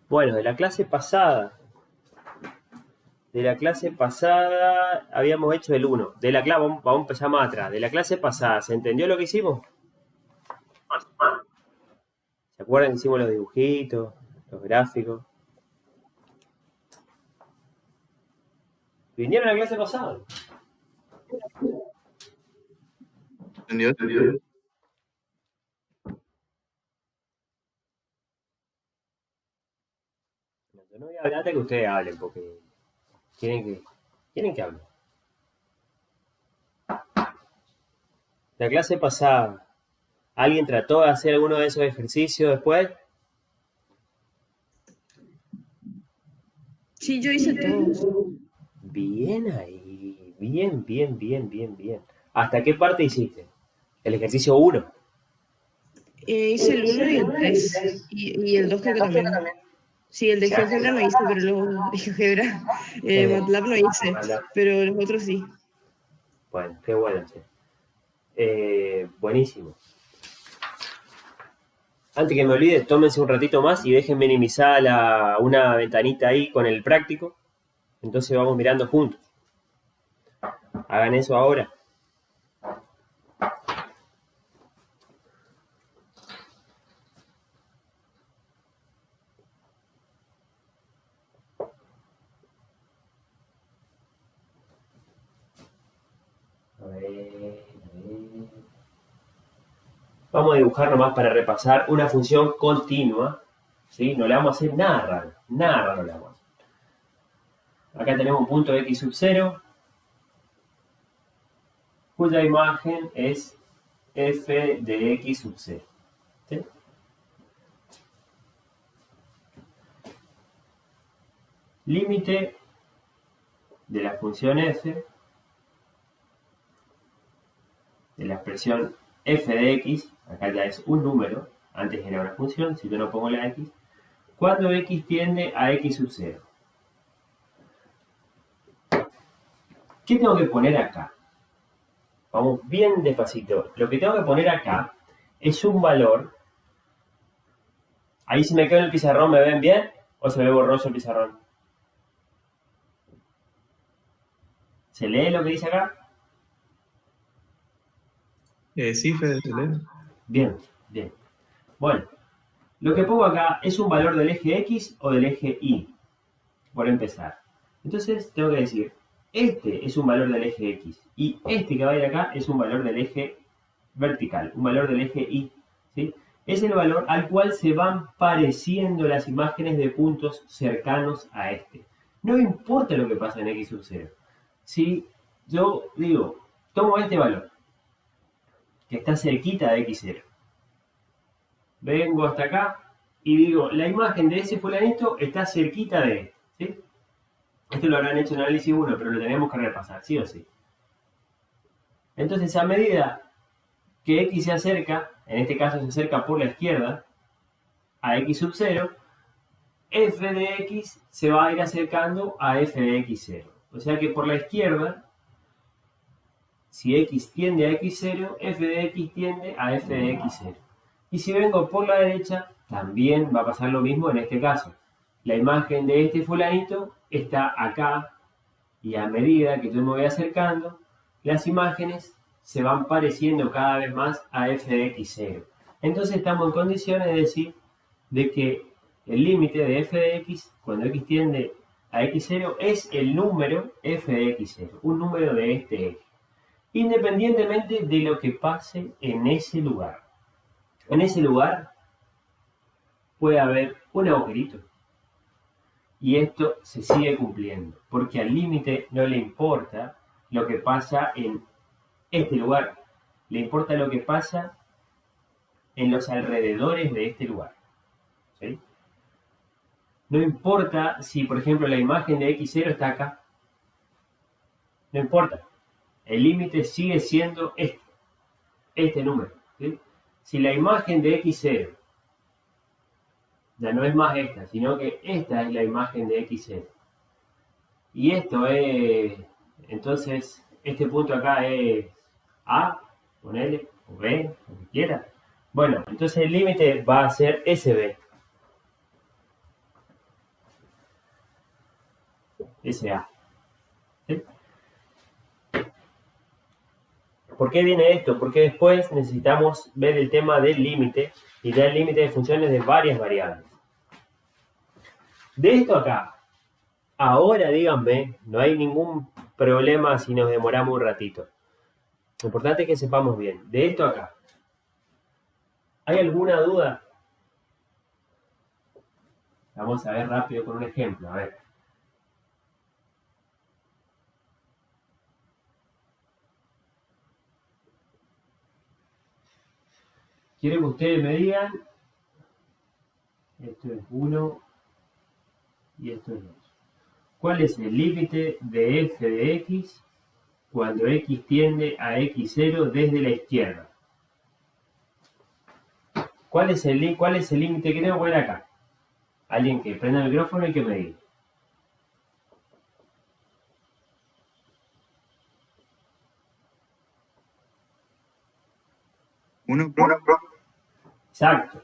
Bueno, de la clase pasada habíamos hecho el 1. Vamos a empezar más atrás. De la clase pasada, ¿se entendió lo que hicimos? ¿Se acuerdan que hicimos los dibujitos, los gráficos? ¿Vinieron a la clase pasada? ¿Entendió? Yo no voy a hablar hasta que ustedes hablen, porque quieren que hable. La clase pasada, ¿alguien trató de hacer alguno de esos ejercicios después? Sí, yo hice todos. Bien ahí, bien, bien, bien, bien, bien. ¿Hasta qué parte hiciste? El ejercicio 1. Hice el 1 y el 3. Y el 2 creo que también. Sí, el de GeoGebra no hice, pero los de GeoGebra, MATLAB no hice, pero los otros sí. Bueno, qué bueno, che. Buenísimo. Antes que me olvide, tómense un ratito más y dejen minimizar una ventanita ahí con el práctico. Entonces vamos mirando juntos. Hagan eso ahora. A ver. Vamos a dibujar nomás para repasar una función continua. ¿Sí? No le vamos a hacer nada raro. Nada raro le vamos a hacer. Acá tenemos un punto x sub 0, cuya imagen es f de x sub 0. ¿Sí? Límite de la función f de la expresión f de x, acá ya es un número, antes era una función, si yo no pongo la x, cuando x tiende a x sub 0. ¿Qué tengo que poner acá? Vamos bien despacito. Lo que tengo que poner acá es un valor. Ahí si me quedo en el pizarrón, ¿me ven bien? ¿O se ve borroso el pizarrón? ¿Se lee lo que dice acá? Sí, Fede, ¿se lee? Bien, bien. Bueno, lo que pongo acá es un valor del eje X o del eje Y, por empezar. Entonces tengo que decir, este es un valor del eje X y este que va a ir acá es un valor del eje vertical, un valor del eje Y. ¿Sí? Es el valor al cual se van pareciendo las imágenes de puntos cercanos a este. No importa lo que pasa en X sub 0. Si yo digo, tomo este valor, que está cerquita de X0, vengo hasta acá y digo, la imagen de ese fulanito está cerquita de este. ¿Sí? Esto lo habrán hecho en análisis 1, pero lo tenemos que repasar, sí o sí. Entonces, a medida que X se acerca, en este caso se acerca por la izquierda, a X sub 0, f de X se va a ir acercando a f de X0. O sea que por la izquierda, si X tiende a X0, f de X tiende a f de X0. Y si vengo por la derecha, también va a pasar lo mismo en este caso. La imagen de este fulanito está acá y a medida que yo me voy acercando, las imágenes se van pareciendo cada vez más a f de X0. Entonces estamos en condiciones de decir de que el límite de f de x, cuando x tiende a x0, es el número f de x0, un número de este eje, independientemente de lo que pase en ese lugar. En ese lugar puede haber un agujerito. Y esto se sigue cumpliendo, porque al límite no le importa lo que pasa en este lugar, le importa lo que pasa en los alrededores de este lugar. ¿Sí? No importa si, por ejemplo, la imagen de x0 está acá. No importa. El límite sigue siendo este número. ¿Sí? Si la imagen de x0 ya no es más esta, sino que esta es la imagen de x0. Y esto es, entonces, este punto acá es A, ponele, o B, lo que quiera. Bueno, entonces el límite va a ser SB. SA. ¿Sí? ¿Por qué viene esto? Porque después necesitamos ver el tema del límite y ya el límite de funciones de varias variables. De esto acá, ahora díganme, no hay ningún problema si nos demoramos un ratito. Lo importante es que sepamos bien. De esto acá, ¿hay alguna duda? Vamos a ver rápido con un ejemplo. A ver. Quiero que ustedes me digan, esto es 1 y esto es 2. ¿Cuál es el límite de f de x cuando x tiende a x0 desde la izquierda? ¿Cuál es el límite que tengo que poner acá? Alguien que prenda el micrófono y que me diga. Uno, Exacto.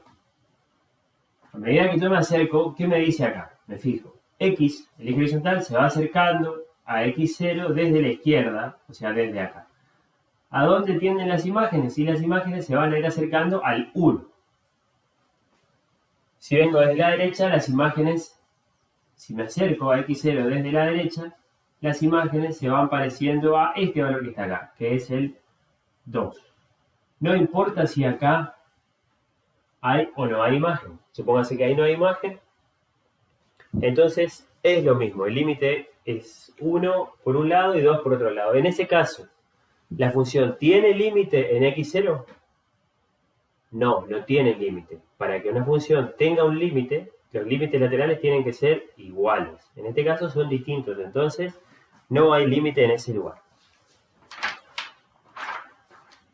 A medida que yo me acerco, ¿qué me dice acá? Me fijo. X, el eje horizontal, se va acercando a x0 desde la izquierda, o sea, desde acá. ¿A dónde tienden las imágenes? Y las imágenes se van a ir acercando al 1. Si vengo desde la derecha, las imágenes, si me acerco a x0 desde la derecha, las imágenes se van pareciendo a este valor que está acá, que es el 2. No importa si acá hay o no hay imagen. Supóngase que ahí no hay imagen. Entonces es lo mismo. El límite es 1 por un lado y 2 por otro lado. En ese caso, ¿la función tiene límite en x0? No, no tiene límite. Para que una función tenga un límite, los límites laterales tienen que ser iguales. En este caso son distintos. Entonces no hay límite en ese lugar.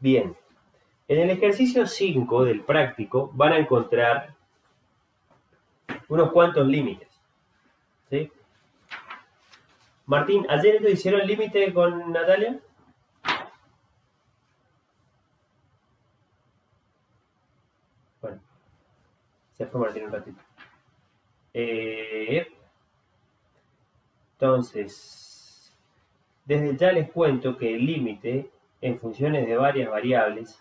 Bien. En el ejercicio 5 del práctico van a encontrar unos cuantos límites. ¿Sí? Martín, ¿ayer lo hicieron límite con Natalia? Bueno, se fue Martín un ratito. Entonces, desde ya les cuento que el límite en funciones de varias variables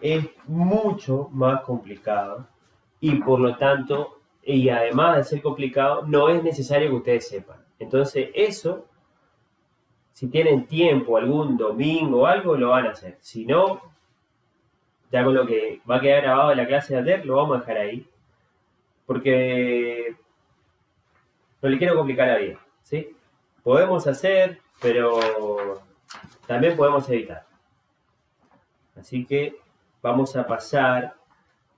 es mucho más complicado y por lo tanto, y además de ser complicado, no es necesario que ustedes sepan. Entonces eso, si tienen tiempo, algún domingo o algo, lo van a hacer. Si no, ya con lo que va a quedar grabado en la clase de ayer, lo vamos a dejar ahí. Porque no le quiero complicar la vida, ¿sí? Podemos hacer, pero también podemos evitar. Así que vamos a pasar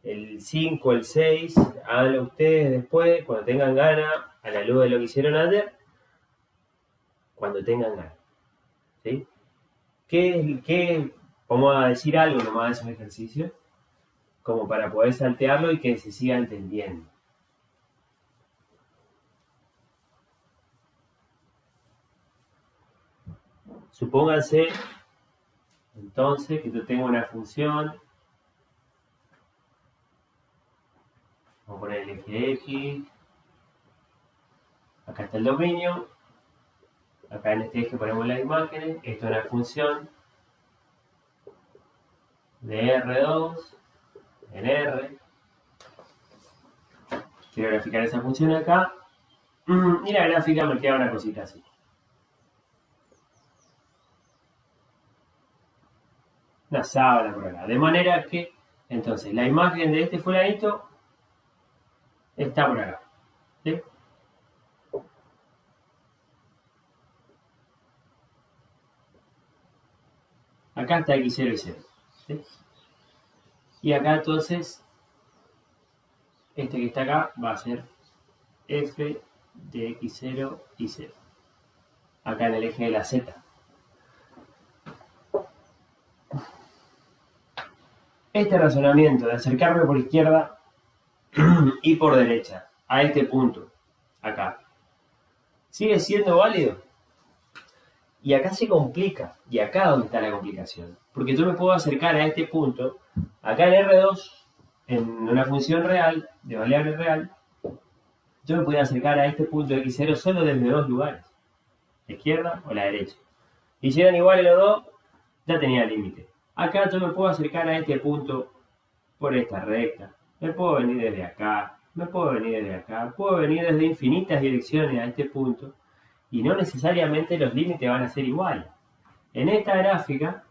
el 5, el 6, háganlo ustedes después, cuando tengan ganas, a la luz de lo que hicieron ayer, cuando tengan ganas. ¿Sí? ¿Qué? Vamos a decir algo nomás de esos ejercicios, como para poder saltearlo y que se siga entendiendo. Supónganse, entonces, que yo tengo una función. Vamos a poner el eje X. Acá está el dominio. Acá en este eje ponemos las imágenes. Esto es una función de R2 en R. Quiero graficar esa función acá. Y la gráfica me queda una cosita así. Una sábana por acá. De manera que, entonces, la imagen de este fulanito está por acá. ¿Sí? Acá está x0 y 0. ¿Sí? Y acá entonces, este que está acá va a ser f de x0 y 0. Acá en el eje de la z. Este razonamiento de acercarme por izquierda y por derecha a este punto, acá, sigue siendo válido. Y acá se complica. Y acá es donde está la complicación. Porque yo me puedo acercar a este punto, acá en R2, en una función real, de variable real, yo me podía acercar a este punto x0 solo desde dos lugares, la izquierda o la derecha. Y si eran iguales los dos, ya tenía límite. Acá yo me puedo acercar a este punto por esta recta. Me puedo venir desde acá, me puedo venir desde acá, puedo venir desde infinitas direcciones a este punto y no necesariamente los límites van a ser iguales. En esta gráfica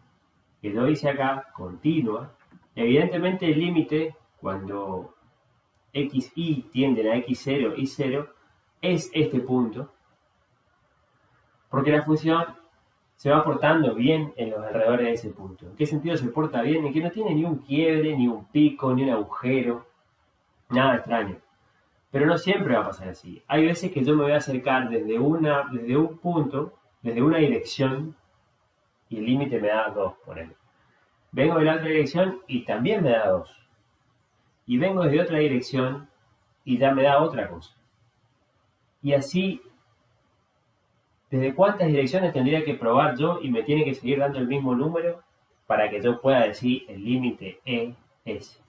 que yo hice acá, continua, evidentemente el límite cuando x y tienden a x0 y 0 es este punto, porque la función se va portando bien en los alrededores de ese punto. ¿En qué sentido se porta bien? En que no tiene ni un quiebre, ni un pico, ni un agujero, nada extraño. Pero no siempre va a pasar así. Hay veces que yo me voy a acercar desde un punto, desde una dirección, y el límite me da 2, por ejemplo. Vengo de la otra dirección y también me da 2. Y vengo desde otra dirección y ya me da otra cosa. Y así, ¿desde cuántas direcciones tendría que probar yo y me tiene que seguir dando el mismo número para que yo pueda decir el límite es ese?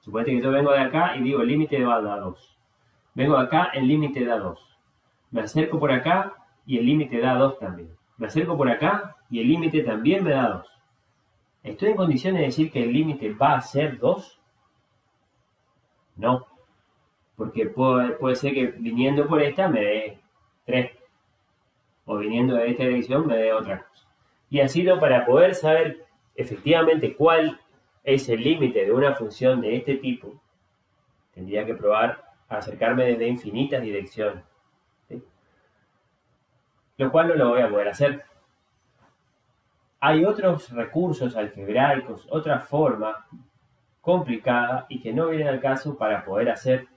Suponete que yo vengo de acá y digo el límite va a dar 2. Vengo de acá, el límite da 2. Me acerco por acá y el límite da 2 también. Me acerco por acá y el límite también me da 2. ¿Estoy en condiciones de decir que el límite va a ser 2? No. Porque puede ser que viniendo por esta me dé 3. O viniendo de esta dirección me dé otra cosa. Y así para poder saber efectivamente cuál es el límite de una función de este tipo, tendría que probar a acercarme desde infinitas direcciones. ¿Sí? Lo cual no lo voy a poder hacer. Hay otros recursos algebraicos, otra forma complicada y que no vienen al caso para poder hacer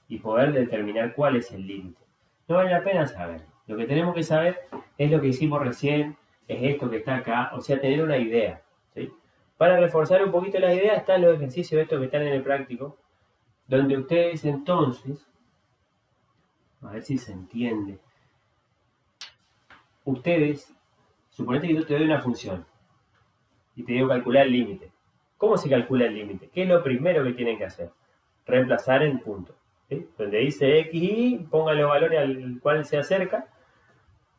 y poder determinar cuál es el límite. No vale la pena saberlo. Lo que tenemos que saber es lo que hicimos recién, es esto que está acá, o sea, tener una idea. ¿Sí? Para reforzar un poquito la idea están los ejercicios estos que están en el práctico, donde ustedes entonces, a ver si se entiende, ustedes, suponete que yo te doy una función y te digo calcular el límite. ¿Cómo se calcula el límite? ¿Qué es lo primero que tienen que hacer? Reemplazar en punto. ¿Sí? Donde dice x y, pongan los valores al cual se acerca.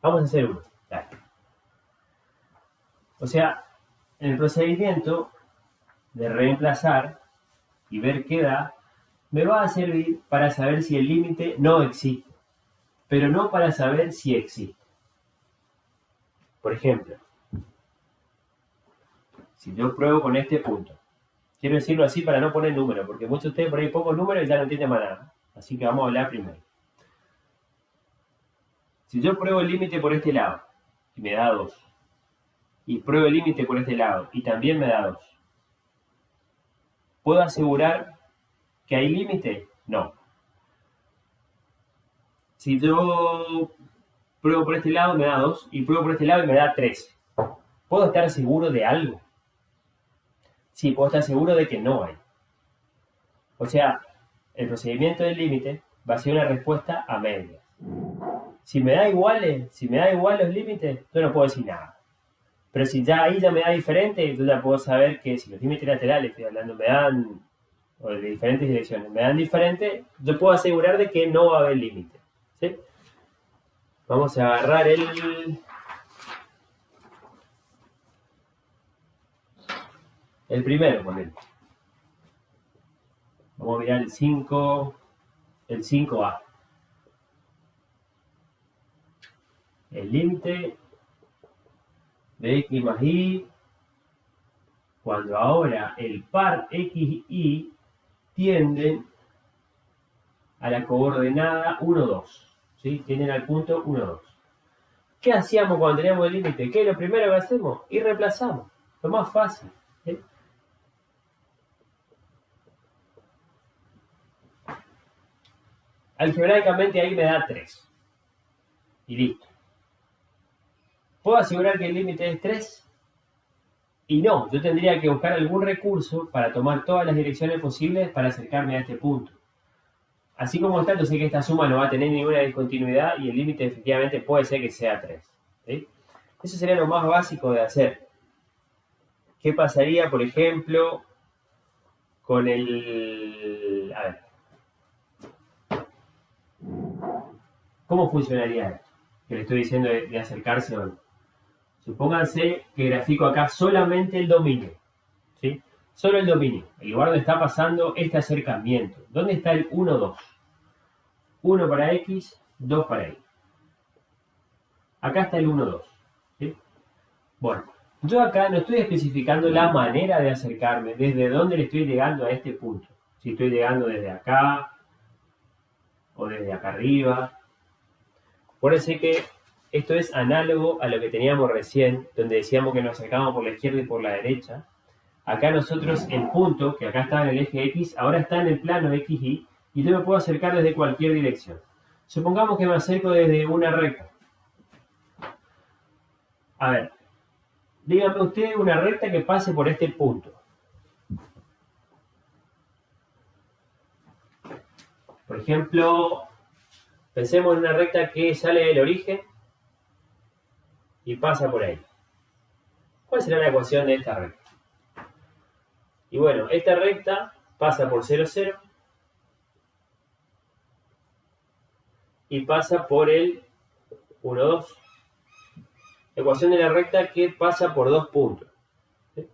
Vamos a hacer uno. Dale. O sea, en el procedimiento de reemplazar y ver qué da, me va a servir para saber si el límite no existe, pero no para saber si existe. Por ejemplo, si yo pruebo con este punto, quiero decirlo así para no poner número, porque muchos de ustedes por ahí pocos números y ya no entienden más nada. Así que vamos a hablar primero. Si yo pruebo el límite por este lado y me da 2, y pruebo el límite por este lado y también me da 2, ¿puedo asegurar que hay límite? No. Si yo pruebo por este lado me da 2 y pruebo por este lado y me da 3, ¿puedo estar seguro de algo? Sí, puedo estar seguro de que no hay. O sea, el procedimiento del límite va a ser una respuesta a medias. Si me da igual los límites, yo no puedo decir nada. Pero si ya ahí ya me da diferente, yo ya puedo saber que si los límites laterales, estoy hablando, me dan, o de diferentes direcciones, me dan diferente, yo puedo asegurar de que no va a haber límite. ¿Sí? Vamos a agarrar el primero, por ejemplo. Vamos a mirar el 5A. El límite de x más y, cuando ahora el par x y tienden a la coordenada 1, 2. ¿Sí? Tienden al punto 1, 2. ¿Qué hacíamos cuando teníamos el límite? ¿Qué es lo primero que hacemos? Y reemplazamos. Lo más fácil. ¿Sí? Algebraicamente ahí me da 3. Y listo. ¿Puedo asegurar que el límite es 3? Y no, yo tendría que buscar algún recurso para tomar todas las direcciones posibles para acercarme a este punto. Así como está, yo sé que esta suma no va a tener ninguna discontinuidad y el límite efectivamente puede ser que sea 3. ¿Sí? Eso sería lo más básico de hacer. ¿Qué pasaría, por ejemplo, con el... A ver. ¿Cómo funcionaría esto? Que le estoy diciendo de acercarse o no. Supónganse que grafico acá solamente el dominio, ¿sí? Solo el dominio, el lugar donde está pasando este acercamiento. ¿Dónde está el 1, 2? 1 para X, 2 para Y. Acá está el 1, 2. ¿Sí? Bueno, yo acá no estoy especificando la manera de acercarme, desde dónde le estoy llegando a este punto. Si estoy llegando desde acá o desde acá arriba. Por eso que esto es análogo a lo que teníamos recién, donde decíamos que nos acercábamos por la izquierda y por la derecha. Acá nosotros el punto, que acá está en el eje X, ahora está en el plano XY, y yo me puedo acercar desde cualquier dirección. Supongamos que me acerco desde una recta. A ver, dígame usted una recta que pase por este punto. Por ejemplo, pensemos en una recta que sale del origen y pasa por ahí. ¿Cuál será la ecuación de esta recta? Y bueno, esta recta pasa por 0, 0 y pasa por el 1, 2. Ecuación de la recta que pasa por 2 puntos. ¿Sí?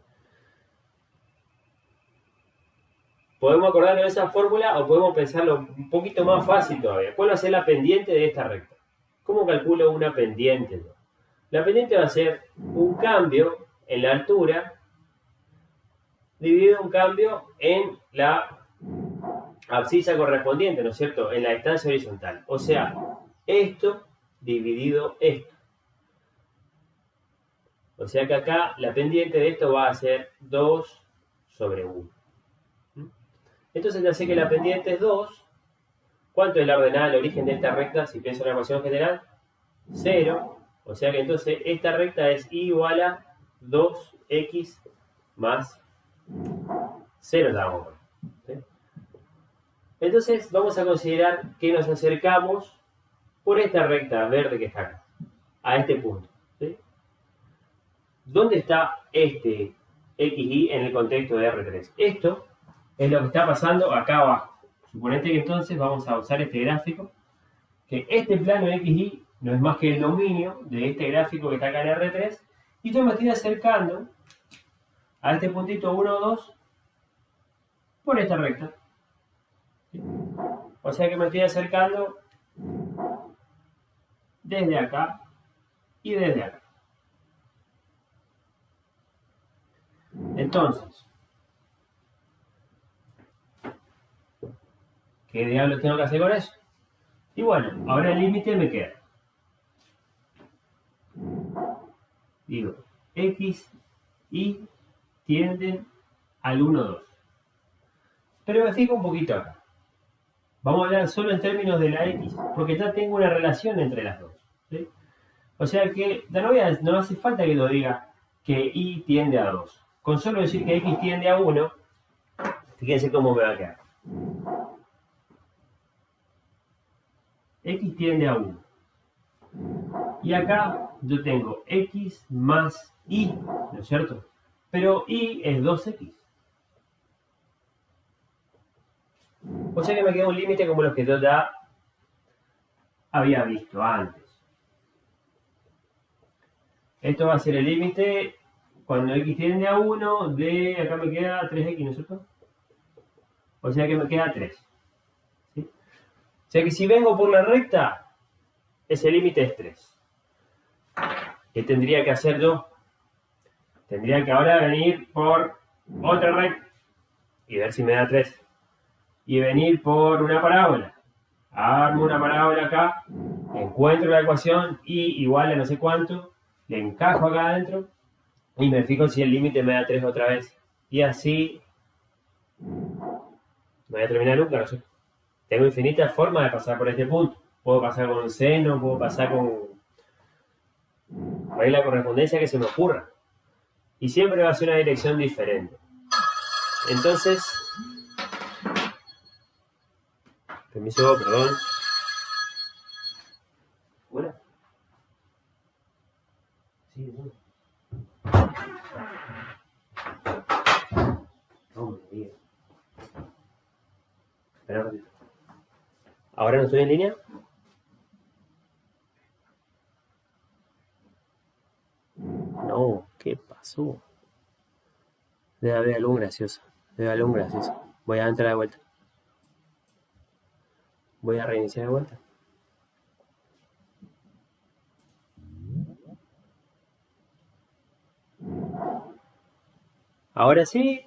Podemos acordarnos de esa fórmula o podemos pensarlo un poquito más fácil todavía. ¿Cuál va a ser la pendiente de esta recta? ¿Cómo calculo una pendiente? La pendiente va a ser un cambio en la altura dividido un cambio en la abscisa correspondiente, ¿no es cierto? En la distancia horizontal. O sea, esto dividido esto. O sea que acá la pendiente de esto va a ser 2 sobre 1. Entonces ya sé que la pendiente es 2. ¿Cuánto es la ordenada del origen de esta recta? Si pienso en la ecuación general, 0. O sea que entonces esta recta es igual a 2x más 0. ¿Sí? Entonces vamos a considerar que nos acercamos por esta recta verde que está acá, a este punto. ¿Sí? ¿Dónde está este XY en el contexto de R3? Esto es lo que está pasando acá abajo. Suponete que entonces vamos a usar este gráfico, que este plano XY no es más que el dominio de este gráfico que está acá en R3, y yo me estoy acercando a este puntito 1, 2 por esta recta. ¿Sí? O sea que me estoy acercando desde acá y desde acá. Entonces, ¿qué diablos tengo que hacer con eso? Y bueno, ahora el límite me queda. Digo, X y tienden al 1, 2. Pero me fijo un poquito acá. Vamos a hablar solo en términos de la X, porque ya tengo una relación entre las dos. ¿Sí? O sea que ya no hace falta que lo diga que Y tiende a 2. Con solo decir que X tiende a 1, fíjense cómo me va a quedar. X tiende a 1. Y acá yo tengo X más Y, ¿no es cierto? Pero Y es 2X. O sea que me queda un límite como los que yo ya había visto antes. Esto va a ser el límite cuando X tiende a 1 de, acá me queda 3X, ¿no es cierto? O sea que me queda 3. ¿Sí? O sea que si vengo por la recta, ese límite es 3. ¿Qué tendría que hacer yo? Tendría que ahora venir por otra recta y ver si me da 3. Y venir por una parábola. Armo una parábola acá, encuentro la ecuación y igual a no sé cuánto, le encajo acá adentro y me fijo si el límite me da 3 otra vez. Y así no voy a terminar nunca, ¿no sé? Tengo infinitas formas de pasar por este punto. Puedo pasar con un seno, puedo pasar con la correspondencia que se me ocurra. Y siempre va a ser una dirección diferente. Entonces, permiso, perdón. Hola. Sí, bueno. No me digas. Espera un ratito. ¿Ahora no estoy en línea? pasó? Debe haber algún gracioso. Voy a entrar de vuelta. Voy a reiniciar de vuelta. Ahora sí.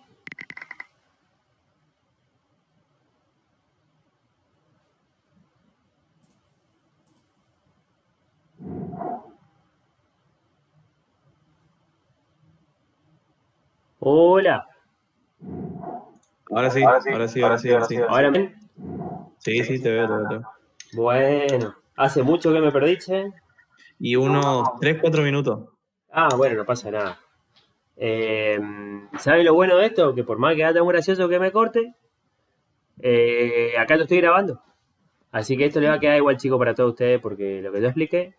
Hola. Ahora sí. Ahora ven. Sí, te veo. Bueno. ¿Hace mucho que me perdiste? Y unos 3-4 minutos. Ah, bueno, no pasa nada. ¿Sabes lo bueno de esto? Que por más que haga tan gracioso que me corte, acá lo estoy grabando. Así que esto le va a quedar igual, chico, para todos ustedes, porque lo que yo expliqué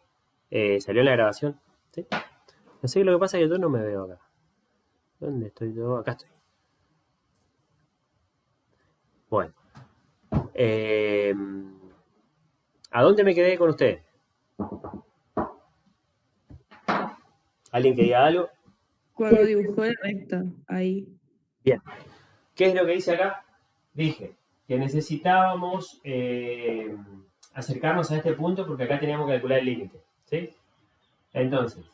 salió en la grabación. ¿Sí? No sé, lo que pasa es que yo no me veo acá. ¿Dónde estoy yo? Acá estoy. Bueno. ¿A dónde me quedé con ustedes? ¿Alguien que diga algo? Cuando dibujó la recta, ahí. Bien. ¿Qué es lo que hice acá? Dije que necesitábamos acercarnos a este punto porque acá teníamos que calcular el límite. ¿Sí? Entonces,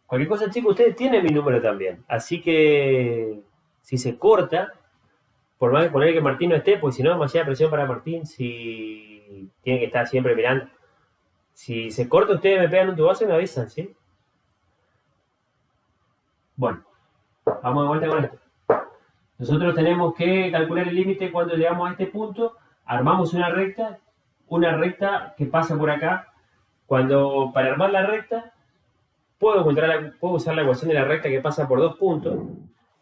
cualquier cosa, chicos, ustedes tienen mi número también. Así que si se corta, por más que poner que Martín no esté, pues si no, demasiada presión para Martín, si tiene que estar siempre mirando. Si se corta, ustedes me pegan un tubazo y me avisan, ¿sí? Bueno, vamos de vuelta con esto. Nosotros tenemos que calcular el límite cuando llegamos a este punto. Armamos una recta que pasa por acá. Para armar la recta, puedo usar la ecuación de la recta que pasa por 2 puntos.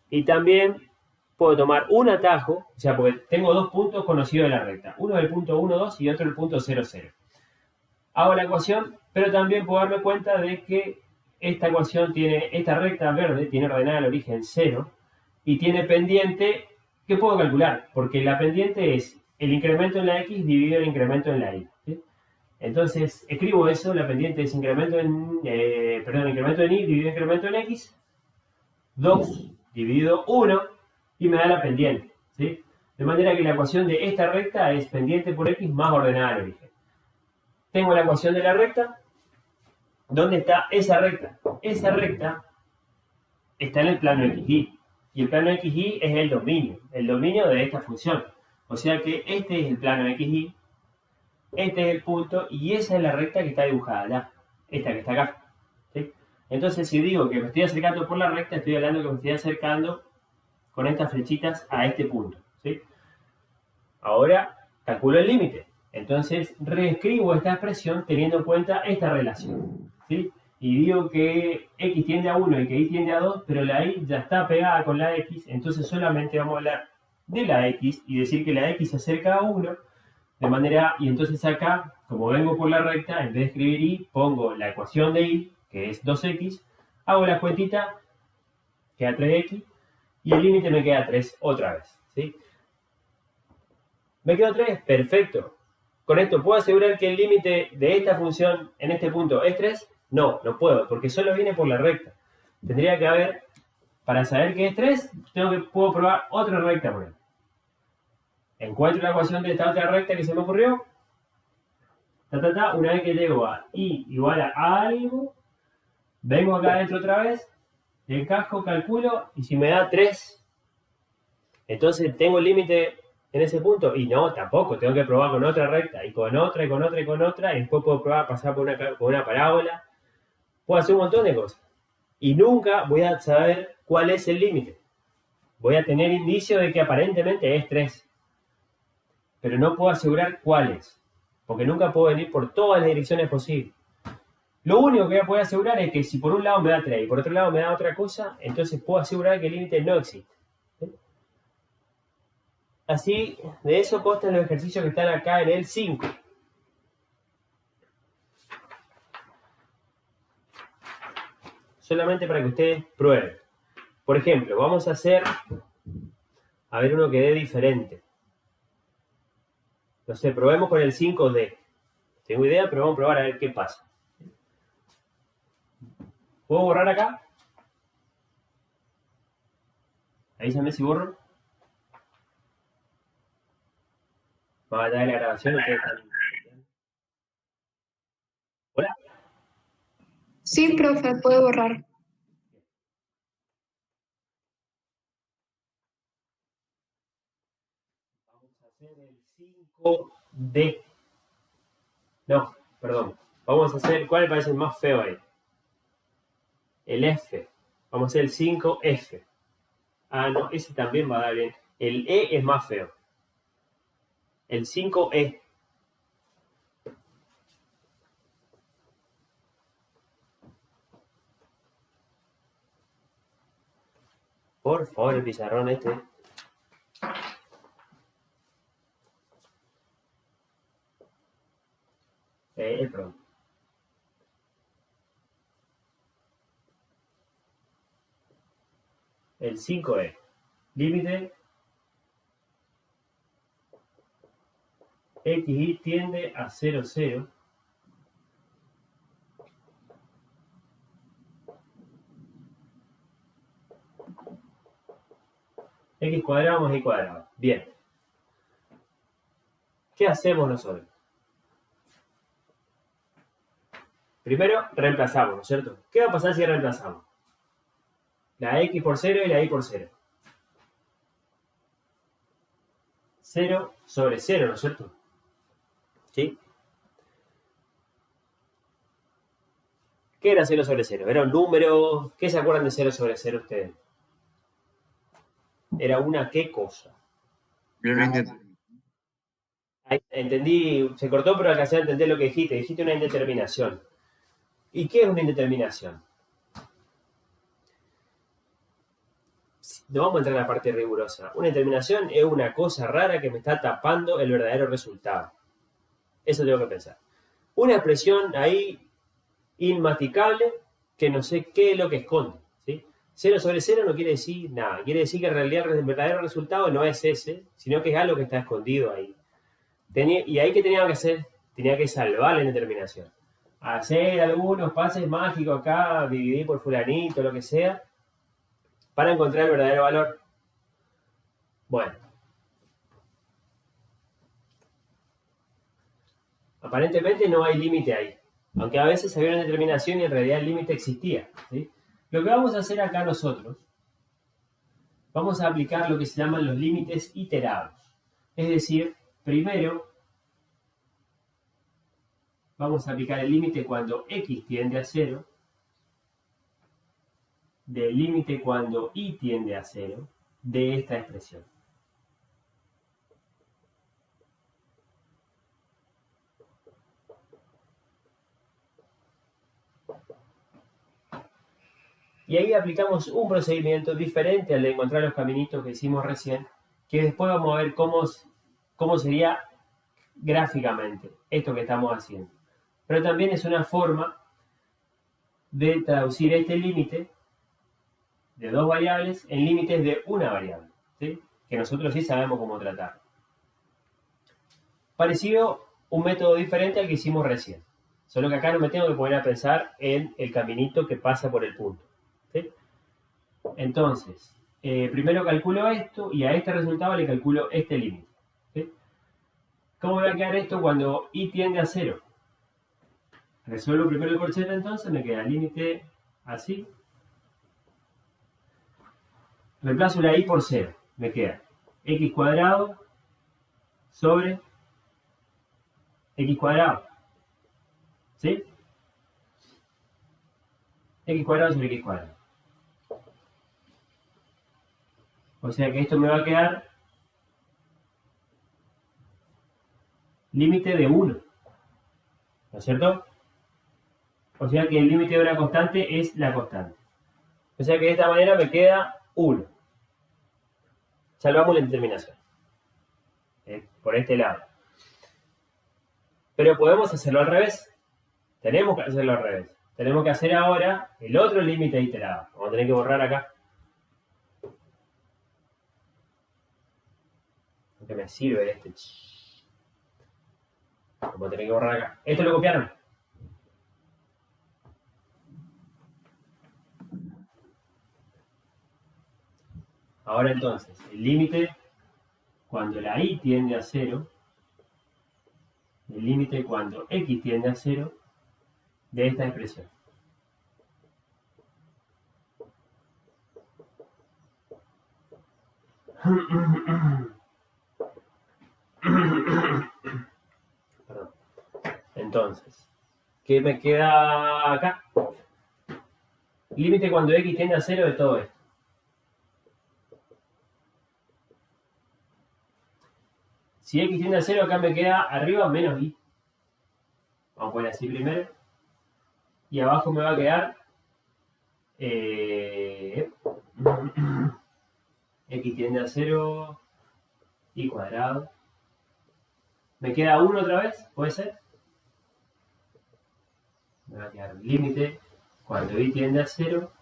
Y también puedo tomar un atajo, o sea, porque tengo 2 puntos conocidos de la recta. Uno es el punto 1, 2 y otro el punto 0, 0. Hago la ecuación, pero también puedo darme cuenta de que esta recta verde tiene ordenada el origen 0 y tiene pendiente que puedo calcular, porque la pendiente es el incremento en la X dividido el incremento en la Y. ¿Sí? Entonces, escribo eso, la pendiente es incremento en Y dividido incremento en X, 2 dividido 1, y me da la pendiente. ¿Sí? De manera que la ecuación de esta recta es pendiente por X más ordenada al origen. Tengo la ecuación de la recta. ¿Dónde está esa recta? Esa recta está en el plano XY. Y el plano XY es el dominio de esta función. O sea que este es el plano XY, este es el punto, y esa es la recta que está dibujada allá. Esta que está acá. ¿Sí? Entonces, si digo que me estoy acercando por la recta, estoy hablando que me estoy acercando con estas flechitas a este punto. ¿Sí? Ahora, calculo el límite. Entonces, reescribo esta expresión teniendo en cuenta esta relación. ¿Sí? Y digo que X tiende a 1 y que Y tiende a 2, pero la Y ya está pegada con la X, entonces solamente vamos a hablar de la X y decir que la X se acerca a 1, de manera, y entonces acá, como vengo por la recta, en vez de escribir Y, pongo la ecuación de Y, que es 2X, hago la cuentita, queda 3X, y el límite me queda 3 otra vez. ¿Sí? ¿Me quedo 3? Perfecto. ¿Con esto puedo asegurar que el límite de esta función en este punto es 3? No, no puedo, porque solo viene por la recta. Tendría que haber, para saber que es 3, puedo probar otra recta por él. Encuentro la ecuación de esta otra recta que se me ocurrió. Una vez que llego a Y igual a algo, vengo acá adentro otra vez, encajo, calculo, y si me da 3, entonces tengo el límite en ese punto. Y no, tampoco, tengo que probar con otra recta, y con otra, y con otra, y con otra, y después puedo probar pasar por una parábola. Puedo hacer un montón de cosas. Y nunca voy a saber cuál es el límite. Voy a tener indicio de que aparentemente es 3. Pero no puedo asegurar cuál es. Porque nunca puedo venir por todas las direcciones posibles. Lo único que voy a poder asegurar es que si por un lado me da 3 y por otro lado me da otra cosa, entonces puedo asegurar que el límite no existe. ¿Sí? Así, de eso constan los ejercicios que están acá en el 5. Solamente para que ustedes prueben. Por ejemplo, vamos a hacer, a ver uno que dé diferente. No sé, probemos con el 5D. tengo idea, pero vamos a probar a ver qué pasa. ¿Puedo borrar acá? Avísame si borro. Vamos a dar la grabación. Hola. Sí, profe, puede borrar. Vamos a hacer el 5D. No, perdón. Vamos a hacer, ¿cuál me parece el más feo ahí? El F. Vamos a hacer el 5F. Ah, no, ese también va a dar bien. El E es más feo. El 5E. Por favor, el pizarrón este. Perdón. El 5E. Límite. XY tiende a 0, 0. X cuadrado más Y cuadrado. Bien. ¿Qué hacemos nosotros? Primero, reemplazamos, ¿no es cierto? ¿Qué va a pasar si reemplazamos? La X por 0 y la Y por 0. 0 sobre 0, ¿no es cierto? ¿Sí? ¿Qué era 0 sobre 0? ¿Era un número? ¿Qué se acuerdan de 0 sobre 0 ustedes? ¿Era una qué cosa? Ahí, entendí, se cortó, pero alcancé a entender lo que dijiste. Dijiste una indeterminación. ¿Y qué es una indeterminación? No vamos a entrar en la parte rigurosa. Una indeterminación es una cosa rara que me está tapando el verdadero resultado. Eso tengo que pensar. Una expresión ahí inmasticable que no sé qué es lo que esconde. ¿Sí? 0 sobre 0 no quiere decir nada. Quiere decir que en realidad el verdadero resultado no es ese, sino que es algo que está escondido ahí. Y ahí que tenía que hacer, tenía que salvar la indeterminación. Hacer algunos pases mágicos acá, dividir por fulanito, lo que sea, para encontrar el verdadero valor. Bueno. Aparentemente no hay límite ahí. Aunque a veces había una determinación y en realidad el límite existía. ¿Sí? Lo que vamos a hacer acá nosotros, vamos a aplicar lo que se llaman los límites iterados. Es decir, primero vamos a aplicar el límite cuando x tiende a 0, del límite cuando y tiende a 0 de esta expresión. Y ahí aplicamos un procedimiento diferente al de encontrar los caminitos que hicimos recién, que después vamos a ver cómo sería gráficamente esto que estamos haciendo. Pero también es una forma de traducir este límite de dos variables en límites de una variable, ¿sí? Que nosotros sí sabemos cómo tratar. Parecido, un método diferente al que hicimos recién. Solo que acá no me tengo que poner a pensar en el caminito que pasa por el punto. ¿Sí? Entonces, primero calculo esto y a este resultado le calculo este límite. ¿Sí? ¿Cómo va a quedar esto cuando y tiende a 0? Resuelvo primero el corchete, entonces me queda el límite así. Reemplazo la y por 0. Me queda x cuadrado sobre x cuadrado. ¿Sí? X cuadrado sobre x cuadrado. O sea que esto me va a quedar límite de 1. ¿No es cierto? O sea que el límite de una constante es la constante. O sea que de esta manera me queda 1. Salvamos la indeterminación. Por este lado. Pero podemos hacerlo al revés. Tenemos que hacerlo al revés. Tenemos que hacer ahora el otro límite iterado. Vamos a tener que borrar acá. Porque me sirve este. Vamos a tener que borrar acá. ¿Esto lo copiaron? Ahora entonces, el límite cuando la y tiende a 0, el límite cuando x tiende a 0 de esta expresión. Perdón. Entonces, ¿qué me queda acá? Límite cuando x tiende a 0 de todo esto. Si x tiende a 0, acá me queda arriba menos y. Vamos a poner así primero. Y abajo me va a quedar x tiende a 0, y cuadrado. ¿Me queda 1 otra vez? ¿Puede ser? Me va a quedar límite cuando y tiende a 0.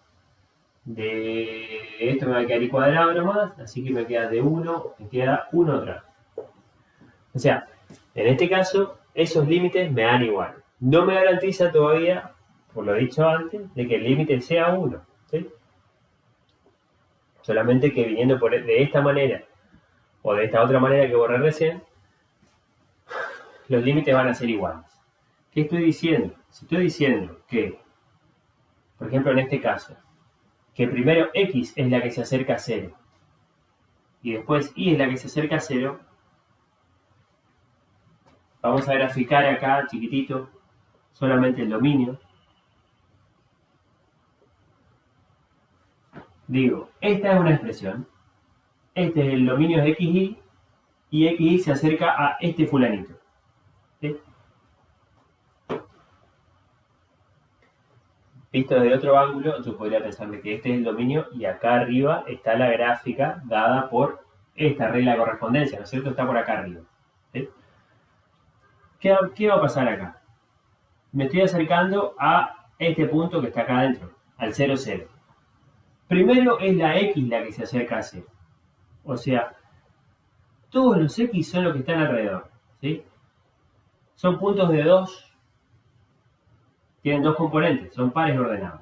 De esto me va a quedar y cuadrado nomás, así que me queda de 1, me queda 1 otra vez. O sea, en este caso, esos límites me dan igual. No me garantiza todavía, por lo dicho antes, de que el límite sea 1. ¿Sí? Solamente que viniendo de esta manera o de esta otra manera que borré recién, los límites van a ser iguales. ¿Qué estoy diciendo? Si estoy diciendo que, por ejemplo en este caso, que primero x es la que se acerca a 0 y después y es la que se acerca a 0, vamos a graficar acá chiquitito solamente el dominio. Digo, esta es una expresión, este es el dominio de xy y xy se acerca a este fulanito. ¿Sí? Visto desde otro ángulo, yo podría pensar que este es el dominio y acá arriba está la gráfica dada por esta regla de correspondencia, ¿no es cierto? Está por acá arriba. ¿Sí? ¿Qué va a pasar acá? Me estoy acercando a este punto que está acá adentro, al 0, 0. Primero es la x la que se acerca a 0. O sea, todos los x son los que están alrededor. ¿Sí? Son puntos de 2. Tienen dos componentes, son pares ordenados.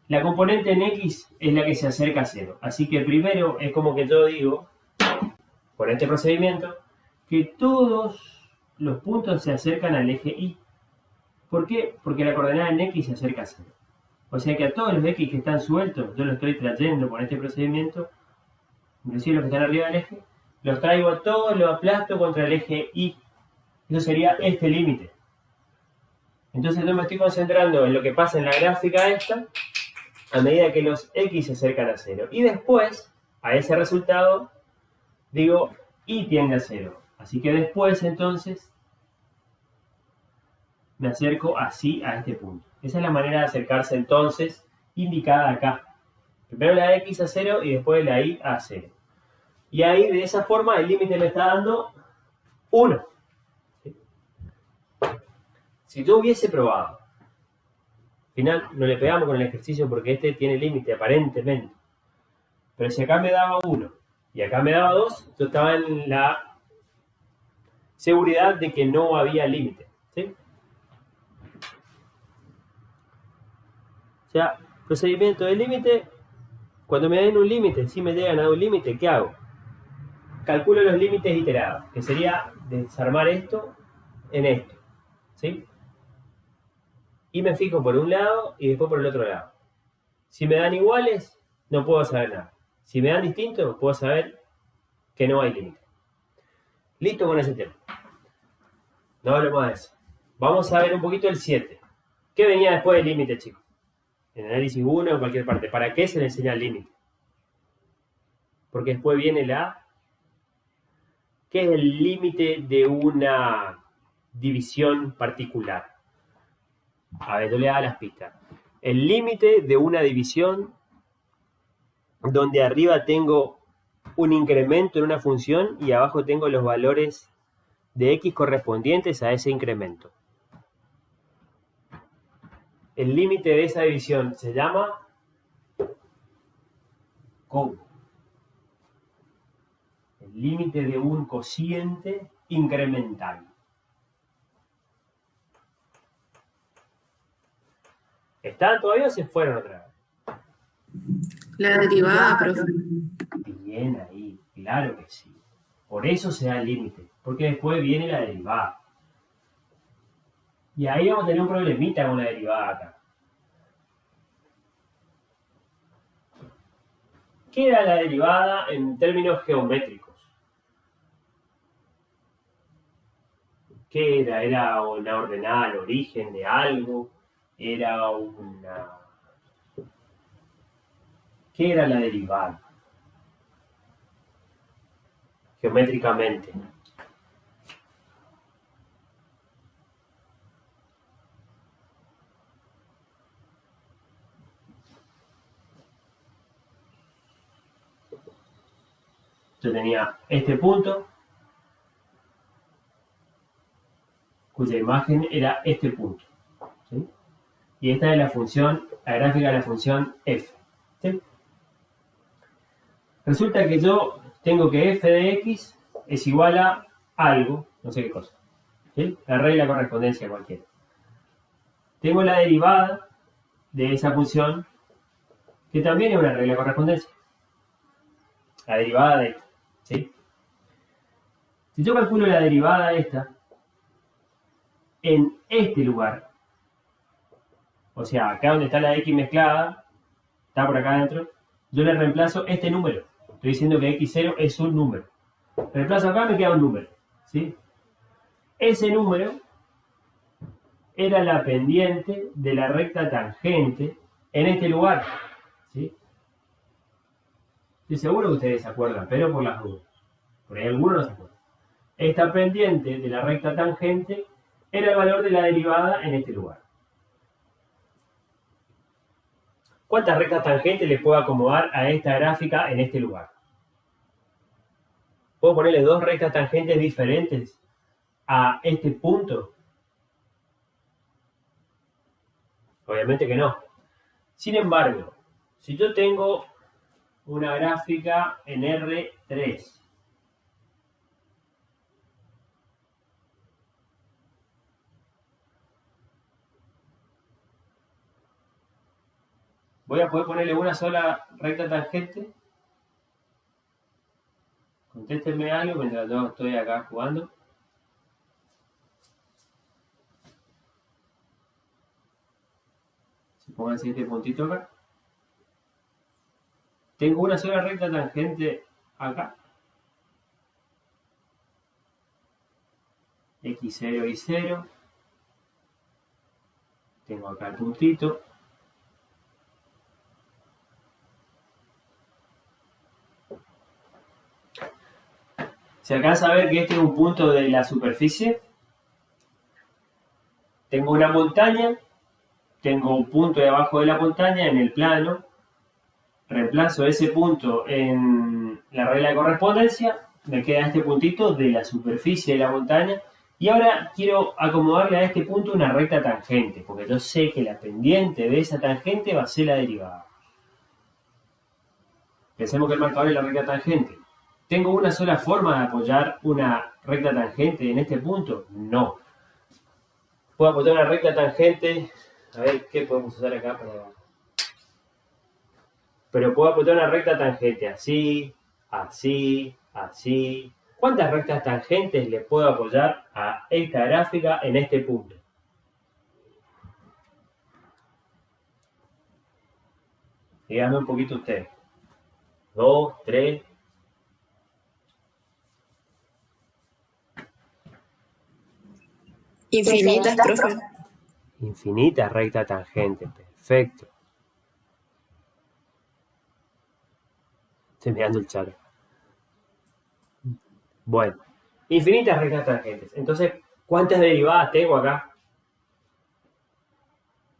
La componente en x es la que se acerca a 0. Así que primero es como que yo digo, por este procedimiento, que todos los puntos se acercan al eje y. ¿Por qué? Porque la coordenada en x se acerca a 0. O sea que a todos los x que están sueltos, yo los estoy trayendo por este procedimiento, inclusive los que están arriba del eje, los traigo a todos, los aplasto contra el eje y. Eso sería este límite. Entonces yo me estoy concentrando en lo que pasa en la gráfica esta, a medida que los x se acercan a 0. Y después, a ese resultado, digo, y tiende a 0. Así que después, entonces, me acerco así a este punto. Esa es la manera de acercarse, entonces, indicada acá. Primero la x a 0 y después la y a 0. Y ahí, de esa forma, el límite me está dando 1. Si yo hubiese probado, al final no le pegamos con el ejercicio porque este tiene límite aparentemente, pero si acá me daba 1 y acá me daba 2, yo estaba en la seguridad de que no había límite. ¿Sí? O sea, procedimiento de límite, cuando me den un límite, si me llegan a un límite, ¿qué hago? Calculo los límites iterados, que sería desarmar esto en esto. ¿Sí? Y me fijo por un lado y después por el otro lado. Si me dan iguales, no puedo saber nada. Si me dan distintos, puedo saber que no hay límite. Listo con ese tema. No hablemos de eso. Vamos a ver un poquito el 7. ¿Qué venía después del límite, chicos? En análisis 1 o en cualquier parte. ¿Para qué se le enseña el límite? Porque después viene la... ¿Qué es el límite de una división particular? A ver, yo le hago las pistas. El límite de una división donde arriba tengo un incremento en una función y abajo tengo los valores de x correspondientes a ese incremento. El límite de esa división se llama ¿cómo? El límite de un cociente incremental. ¿Están todavía o se fueron otra vez? La derivada, profe. Bien ahí, claro que sí. Por eso se da el límite, porque después viene la derivada. Y ahí vamos a tener un problemita con la derivada acá. ¿Qué era la derivada en términos geométricos? ¿Qué era? ¿Era una ordenada al origen de algo? ¿Era una...? ¿Qué era la derivada? Geométricamente. Yo tenía este punto, cuya imagen era este punto, ¿sí? Y esta es la función, la gráfica de la función f, ¿sí? Resulta que yo tengo que f de x es igual a algo, no sé qué cosa, ¿sí? La regla de correspondencia cualquiera. Tengo la derivada de esa función, que también es una regla de correspondencia. La derivada de esta, ¿sí? Si yo calculo la derivada de esta en este lugar, o sea, acá donde está la x mezclada, está por acá adentro, yo le reemplazo este número. Estoy diciendo que x0 es un número. Reemplazo acá, me queda un número, ¿sí? Ese número era la pendiente de la recta tangente en este lugar, ¿sí? Estoy seguro que ustedes se acuerdan, pero por las dudas. Por ahí algunos no se acuerdan. Esta pendiente de la recta tangente era el valor de la derivada en este lugar. ¿Cuántas rectas tangentes le puedo acomodar a esta gráfica en este lugar? ¿Puedo ponerle dos rectas tangentes diferentes a este punto? Obviamente que no. Sin embargo, si yo tengo una gráfica en R3, voy a poder ponerle una sola recta tangente. Contéstenme algo mientras yo estoy acá jugando. Pónganse este puntito acá. Tengo una sola recta tangente acá. X0 y 0. Tengo acá el puntito. ¿Se alcanza a ver que este es un punto de la superficie? Tengo una montaña, tengo un punto debajo de la montaña en el plano, reemplazo ese punto en la regla de correspondencia, me queda este puntito de la superficie de la montaña, y ahora quiero acomodarle a este punto una recta tangente, porque yo sé que la pendiente de esa tangente va a ser la derivada. Pensemos que el marcador es la recta tangente. ¿Tengo una sola forma de apoyar una recta tangente en este punto? No. Puedo apoyar una recta tangente. A ver, ¿qué podemos usar acá para...? Pero puedo apoyar una recta tangente así, así, así. ¿Cuántas rectas tangentes le puedo apoyar a esta gráfica en este punto? Díganme un poquito ustedes. 2, 3... Infinitas, profe. Infinita recta tangente, perfecto. Estoy mirando el chat. Bueno, infinitas rectas tangentes. Entonces, ¿cuántas derivadas tengo acá?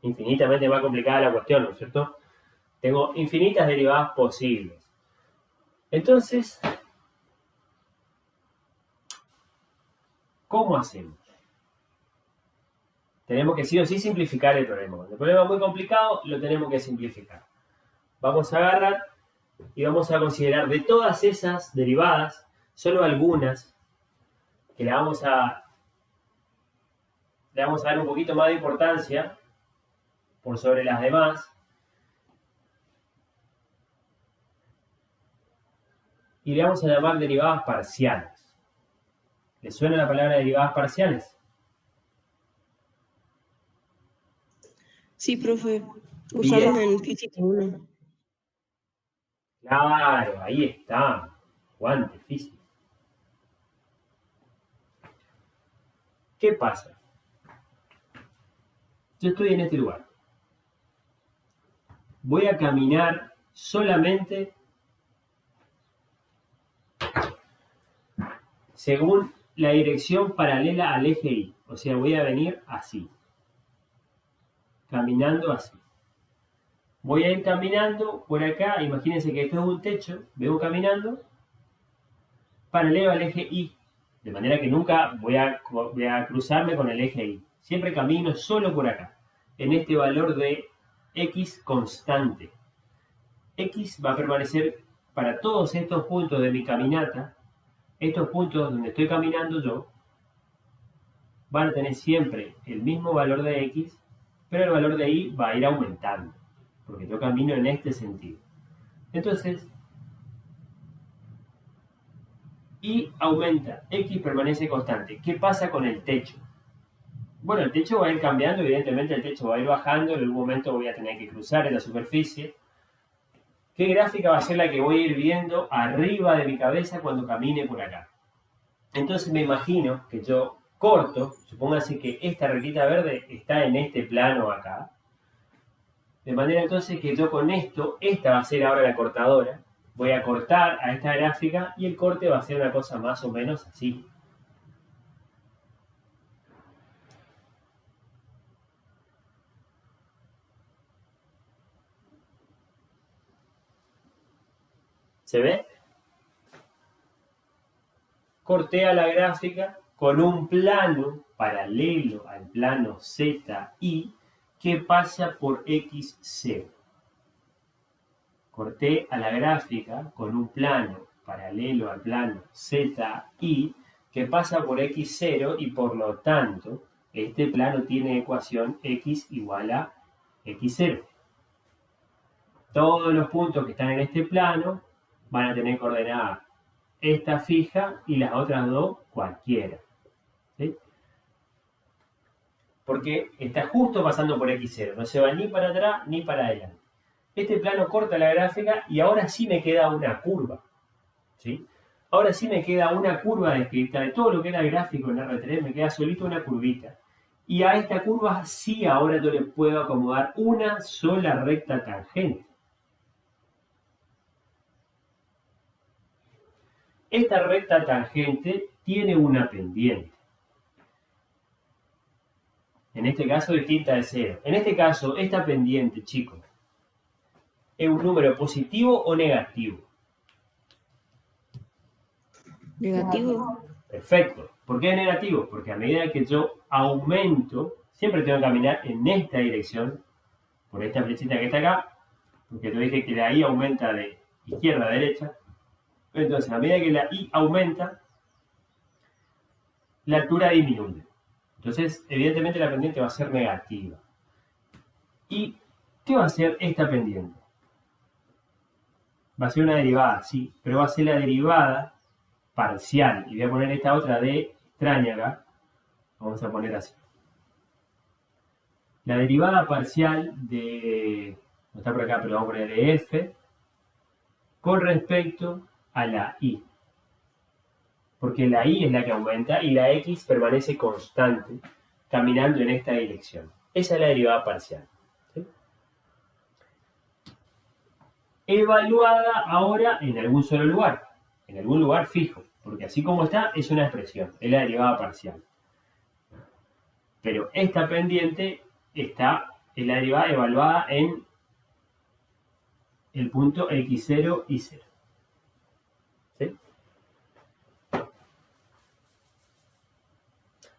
Infinitamente más complicada la cuestión, ¿no es cierto? Tengo infinitas derivadas posibles. Entonces, ¿cómo hacemos? Tenemos que sí o sí simplificar el problema. Cuando el problema es muy complicado, lo tenemos que simplificar. Vamos a agarrar y vamos a considerar de todas esas derivadas, solo algunas que le vamos a dar un poquito más de importancia, por sobre las demás. Y le vamos a llamar derivadas parciales. ¿Les suena la palabra derivadas parciales? Sí, profe. Usamos en física 1. Claro, ahí está. Guante físico. ¿Qué pasa? Yo estoy en este lugar. Voy a caminar solamente según la dirección paralela al eje Y. O sea, voy a venir así. Caminando así. Voy a ir caminando por acá. Imagínense que esto es un techo. Vengo caminando paralelo al eje Y. De manera que nunca voy a cruzarme con el eje Y. Siempre camino solo por acá. En este valor de X constante. X va a permanecer para todos estos puntos de mi caminata. Estos puntos donde estoy caminando yo van a tener siempre el mismo valor de X, pero el valor de Y va a ir aumentando, porque yo camino en este sentido. Entonces, Y aumenta, X permanece constante. ¿Qué pasa con el techo? Bueno, el techo va a ir cambiando, evidentemente el techo va a ir bajando, en algún momento voy a tener que cruzar en la superficie. ¿Qué gráfica va a ser la que voy a ir viendo arriba de mi cabeza cuando camine por acá? Entonces me imagino que yo corto, supóngase que esta rectita verde está en este plano acá. De manera entonces que yo con esto, esta va a ser ahora la cortadora. Voy a cortar a esta gráfica y el corte va a ser una cosa más o menos así. ¿Se ve? Corté a la gráfica con un plano paralelo al plano ZY que pasa por X0. Corté a la gráfica con un plano paralelo al plano ZY que pasa por X0 y por lo tanto este plano tiene ecuación X igual a X0. Todos los puntos que están en este plano van a tener coordenada esta fija y las otras dos cualquiera. ¿Sí? Porque está justo pasando por X0, no se va ni para atrás ni para adelante. Este plano corta la gráfica y ahora sí me queda una curva. ¿Sí? Ahora sí me queda una curva descrita de todo lo que era el gráfico en R3, me queda solito una curvita. Y a esta curva sí ahora yo le puedo acomodar una sola recta tangente. Esta recta tangente tiene una pendiente. En este caso distinta de 0. En este caso, esta pendiente, chicos, ¿es un número positivo o negativo? Negativo. Perfecto. ¿Por qué es negativo? Porque a medida que yo aumento, siempre tengo que caminar en esta dirección, por esta flechita que está acá, porque te dije que la Y aumenta de izquierda a derecha. Entonces, a medida que la Y aumenta, la altura disminuye. Entonces, evidentemente la pendiente va a ser negativa. ¿Y qué va a ser esta pendiente? Va a ser una derivada, sí, pero va a ser la derivada parcial. Y voy a poner esta otra D extraña acá. Vamos a poner así. La derivada parcial de... no está por acá, pero vamos a poner de F con respecto a la Y. Porque la Y es la que aumenta y la X permanece constante caminando en esta dirección. Esa es la derivada parcial. ¿Sí? Evaluada ahora en algún solo lugar, en algún lugar fijo, porque así como está es una expresión, es la derivada parcial. Pero esta pendiente es la derivada evaluada en el punto X0 y 0. ¿Sí?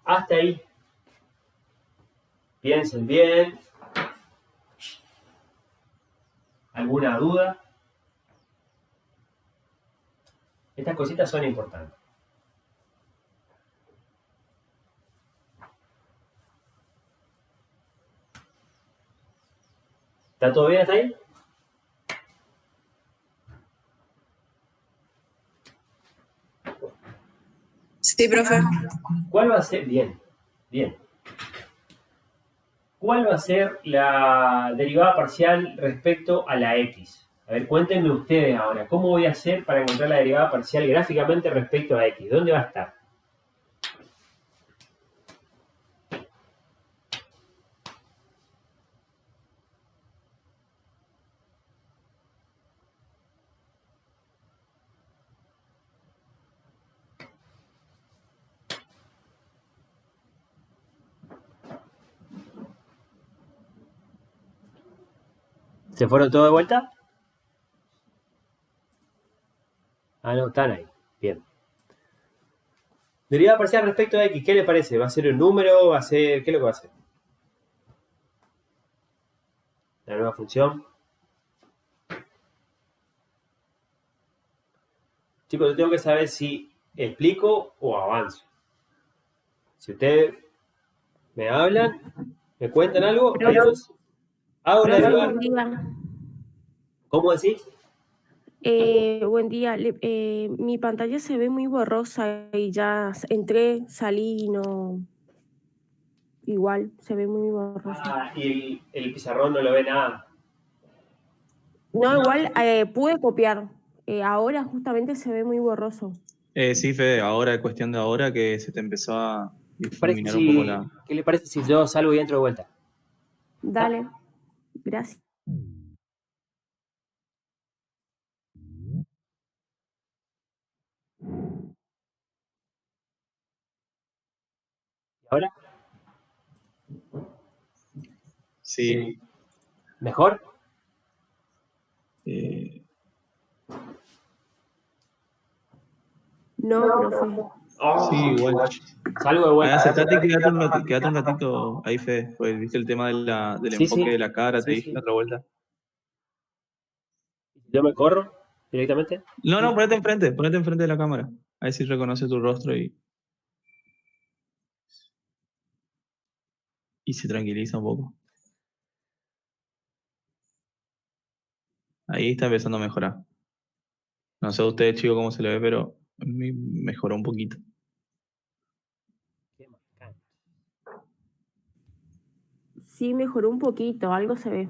Hasta ahí. Piensen bien. ¿Alguna duda? Estas cositas son importantes. ¿Está todo bien hasta ahí? Sí, profe. ¿Cuál va a ser? Bien, bien. ¿Cuál va a ser la derivada parcial respecto a la x? A ver, cuéntenme ustedes ahora, ¿cómo voy a hacer para encontrar la derivada parcial gráficamente respecto a x? ¿Dónde va a estar? ¿Se fueron todos de vuelta? Ah, no, están ahí. Bien. Derivada parcial respecto a x, ¿qué le parece? ¿Va a ser un número? ¿Va a ser? ¿Qué es lo que va a ser? La nueva función. Chicos, yo tengo que saber si explico o avanzo. Si ustedes me hablan, me cuentan algo, Profe, yo hago la profe, derivada. buen día. ¿Cómo decís? Buen día. Mi pantalla se ve muy borrosa y ya entré, salí y no. Igual, se ve muy borrosa. Ah, y el pizarrón no lo ve nada. No, igual pude copiar. Ahora justamente se ve muy borroso. Sí, Fede, ahora es cuestión de ahora que se te empezó a Parece difuminar un poco la... ¿Qué le parece si yo salgo y entro de vuelta? Dale, gracias. ¿Ahora? Sí. ¿Mejor? No, profe. Oh, Sí, igual. salgo de vuelta. Aceptate y quédate un ratito ahí, Fede, pues viste el tema del Sí, enfoque sí. de la cara, te Sí, dije sí. la otra vuelta. ¿Yo me corro directamente? No, ponete enfrente de la cámara. A ver si reconoce tu rostro y se tranquiliza un poco. Ahí está empezando a mejorar. No sé a ustedes, chicos, cómo se le ve, pero a mí mejoró un poquito. Qué bacán. Sí, mejoró un poquito, algo se ve.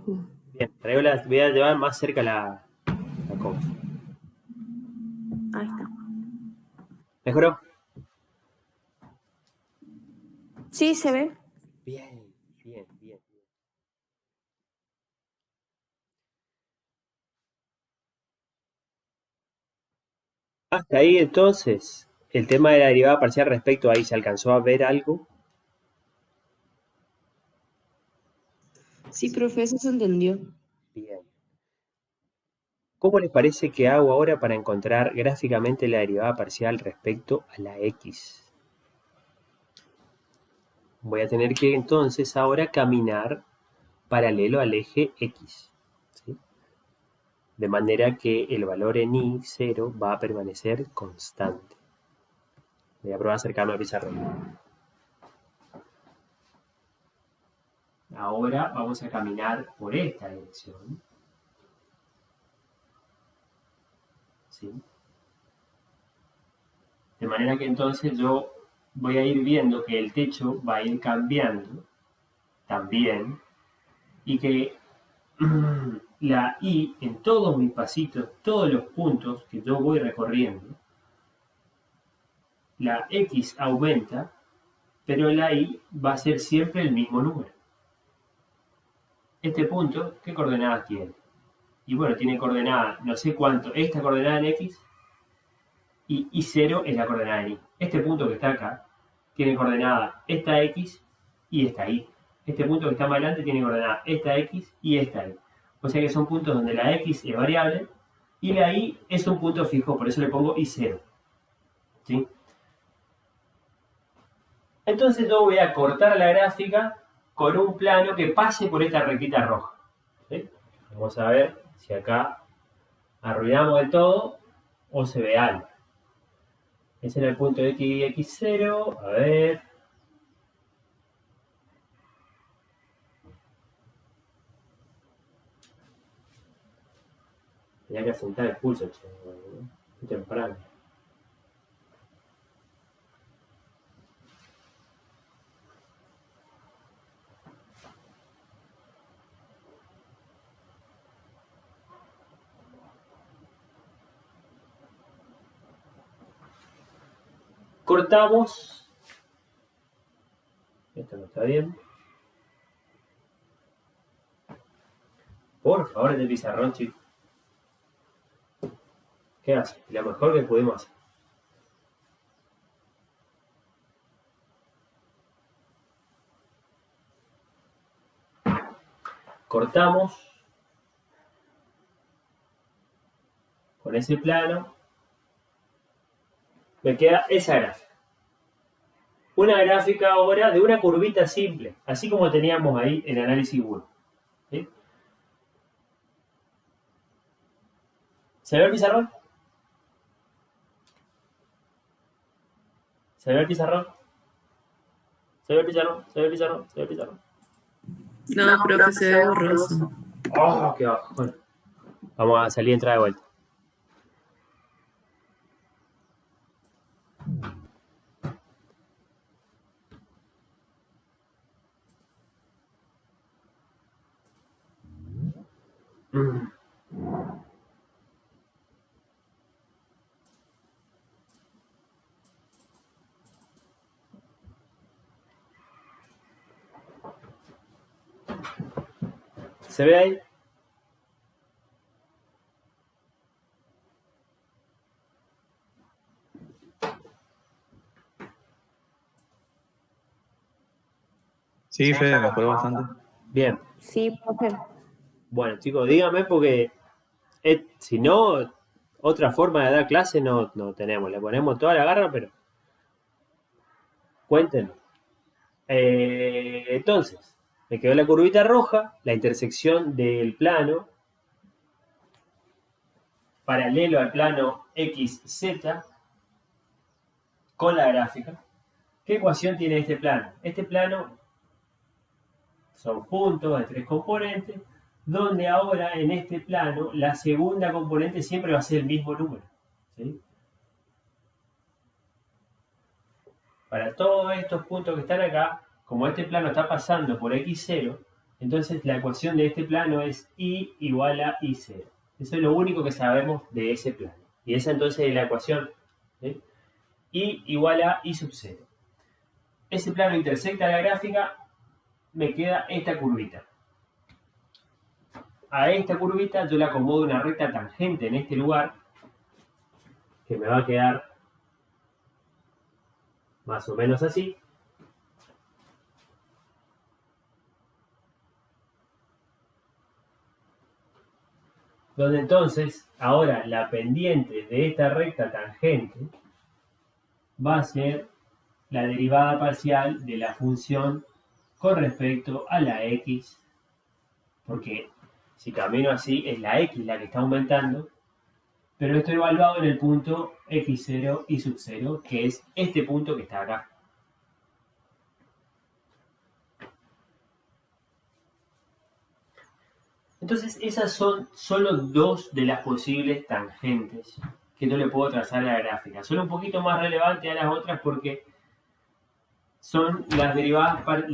Bien, voy a llevar más cerca la compu. Ahí está. ¿Mejoró? Sí, se ve. Bien, bien, bien. Hasta ahí entonces, el tema de la derivada parcial respecto a ahí, ¿se alcanzó a ver algo? Sí, profe, eso se entendió. Bien. ¿Cómo les parece que hago ahora para encontrar gráficamente la derivada parcial respecto a la x? Voy a tener que entonces ahora caminar paralelo al eje x. ¿Sí? De manera que el valor en y, 0, va a permanecer constante. Voy a probar a acercarme al pizarrón. Ahora vamos a caminar por esta dirección. ¿Sí? De manera que entonces yo voy a ir viendo que el techo va a ir cambiando también y que la y en todos mis pasitos, todos los puntos que yo voy recorriendo, la x aumenta, pero la y va a ser siempre el mismo número. Este punto, ¿qué coordenadas tiene? Y bueno, tiene coordenadas, no sé cuánto, esta coordenada en x y 0 es la coordenada en y. Este punto que está acá tiene coordenada esta x y esta y. Este punto que está más adelante tiene coordenada esta x y esta y. O sea que son puntos donde la x es variable y la y es un punto fijo, por eso le pongo y0. ¿Sí? Entonces yo voy a cortar la gráfica con un plano que pase por esta rectita roja. ¿Sí? Vamos a ver si acá arruinamos del todo o se ve algo. Ese era el punto de x y x0. A ver. Tenía que asentar el pulso, che. Muy temprano. Cortamos. Esto no está bien. Por favor, este pizarrón, chicos. ¿Qué hace? Lo mejor que pudimos hacer. Cortamos con ese plano. Me queda esa gráfica. Una gráfica ahora de una curvita simple, así como teníamos ahí en análisis 1. ¿Sí? ¿Se ve el pizarrón? ¿Se ve el pizarrón? ¿Se ve el pizarrón? ¿Se ve el pizarrón? ¿Se ve el pizarrón? No, profe, se ve borroso. ¡Oh, qué bajo! Bueno, vamos a salir y entrar de vuelta. ¿Se ve ahí? Sí, Fede, mejoró bastante. Bien. Sí, profe. Bueno, chicos, díganme porque si no, otra forma de dar clase no tenemos. Le ponemos toda la garra, pero cuéntenos. Entonces, me quedó la curvita roja, la intersección del plano paralelo al plano XZ con la gráfica. ¿Qué ecuación tiene este plano? Este plano son puntos de 3 componentes, donde ahora en este plano la segunda componente siempre va a ser el mismo número. ¿Sí? Para todos estos puntos que están acá, como este plano está pasando por x0, entonces la ecuación de este plano es y igual a y0. Eso es lo único que sabemos de ese plano. Y esa entonces es la ecuación, ¿sí? Y igual a y sub 0. Ese plano intersecta la gráfica, me queda esta curvita. A esta curvita yo le acomodo una recta tangente en este lugar, que me va a quedar más o menos así. Donde entonces, ahora la pendiente de esta recta tangente va a ser la derivada parcial de la función con respecto a la x, porque si camino así es la x la que está aumentando, pero esto evaluado en el punto x0 y sub 0, que es este punto que está acá. Entonces esas son solo dos de las posibles tangentes que yo le puedo trazar a la gráfica. Son un poquito más relevantes a las otras porque son las derivadas para